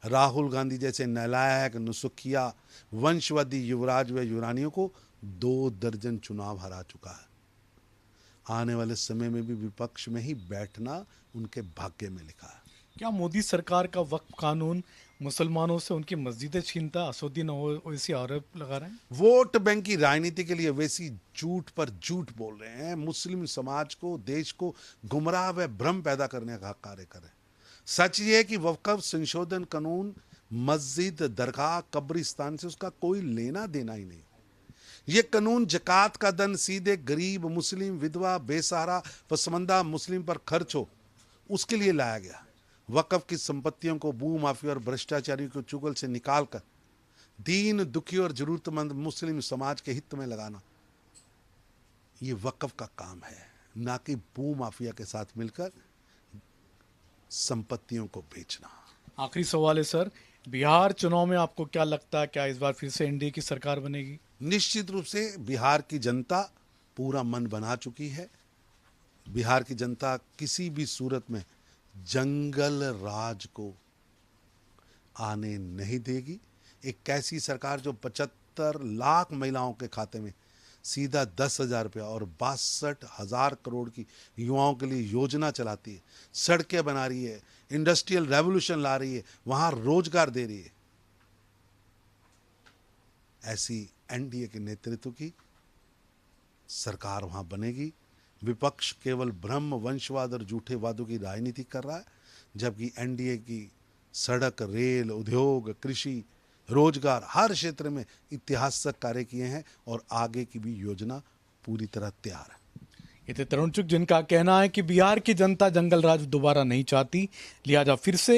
राहुल गांधी जैसे नालायक, नुसुखिया, वंशवादी युवराज व युवरानियों को 2 दर्जन चुनाव हरा चुका है। आने वाले समय में भी विपक्ष में ही बैठना उनके भाग्य में लिखा है। क्या मोदी सरकार का वक्फ कानून मुसलमानों से उनकी मस्जिदें छीनता, असुद्दीन ओवैसी आरोप लगा रहे हैं? वोट बैंक की राजनीति के लिए वैसी झूठ पर झूठ बोल रहे हैं। मुस्लिम समाज को, देश को गुमराह व भ्रम पैदा करने का कार्य कर रहे हैं। सच ये है कि वक्फ संशोधन कानून मस्जिद, दरगाह, कब्रिस्तान से उसका कोई लेना देना ही नहीं। ये कानून जकात का धन सीधे गरीब मुस्लिम, विधवा, बेसहारा, पसमंदा मुस्लिम पर खर्च हो, उसके लिए लाया गया। वक्फ की संपत्तियों को भू माफिया और भ्रष्टाचारियों को चुगल से निकालकर दीन, दुखी और जरूरतमंद मुस्लिम समाज के हित में लगाना, ये वक्फ का काम है, ना कि भू माफिया के साथ मिलकर संपत्तियों को बेचना। आखिरी सवाल है सर, बिहार चुनाव में आपको क्या लगता है, क्या इस बार फिर से एनडीए की सरकार बनेगी? निश्चित रूप से बिहार की जनता पूरा मन बना चुकी है। बिहार की जनता किसी भी सूरत में जंगल राज को आने नहीं देगी। एक ऐसी सरकार जो 75 लाख महिलाओं के खाते में सीधा 10,000 रुपया और 62,000 करोड़ की युवाओं के लिए योजना चलाती है, सड़कें बना रही है, इंडस्ट्रियल रेवोल्यूशन ला रही है, वहां रोजगार दे रही है, ऐसी एनडीए के नेतृत्व की सरकार वहां बनेगी। विपक्ष केवल भ्रम, वंशवाद और झूठे वादों की राजनीति कर रहा है, जबकि एनडीए की सड़क, रेल, उद्योग, कृषि रोजगार, हर क्षेत्र में इतिहासक कार्य किए हैं और आगे की भी योजना पूरी तरह तैयार है। ये थे तरुण चुग, जिनका कहना है कि बिहार की जनता जंगल राज दोबारा नहीं चाहती, लिहाजा फिर से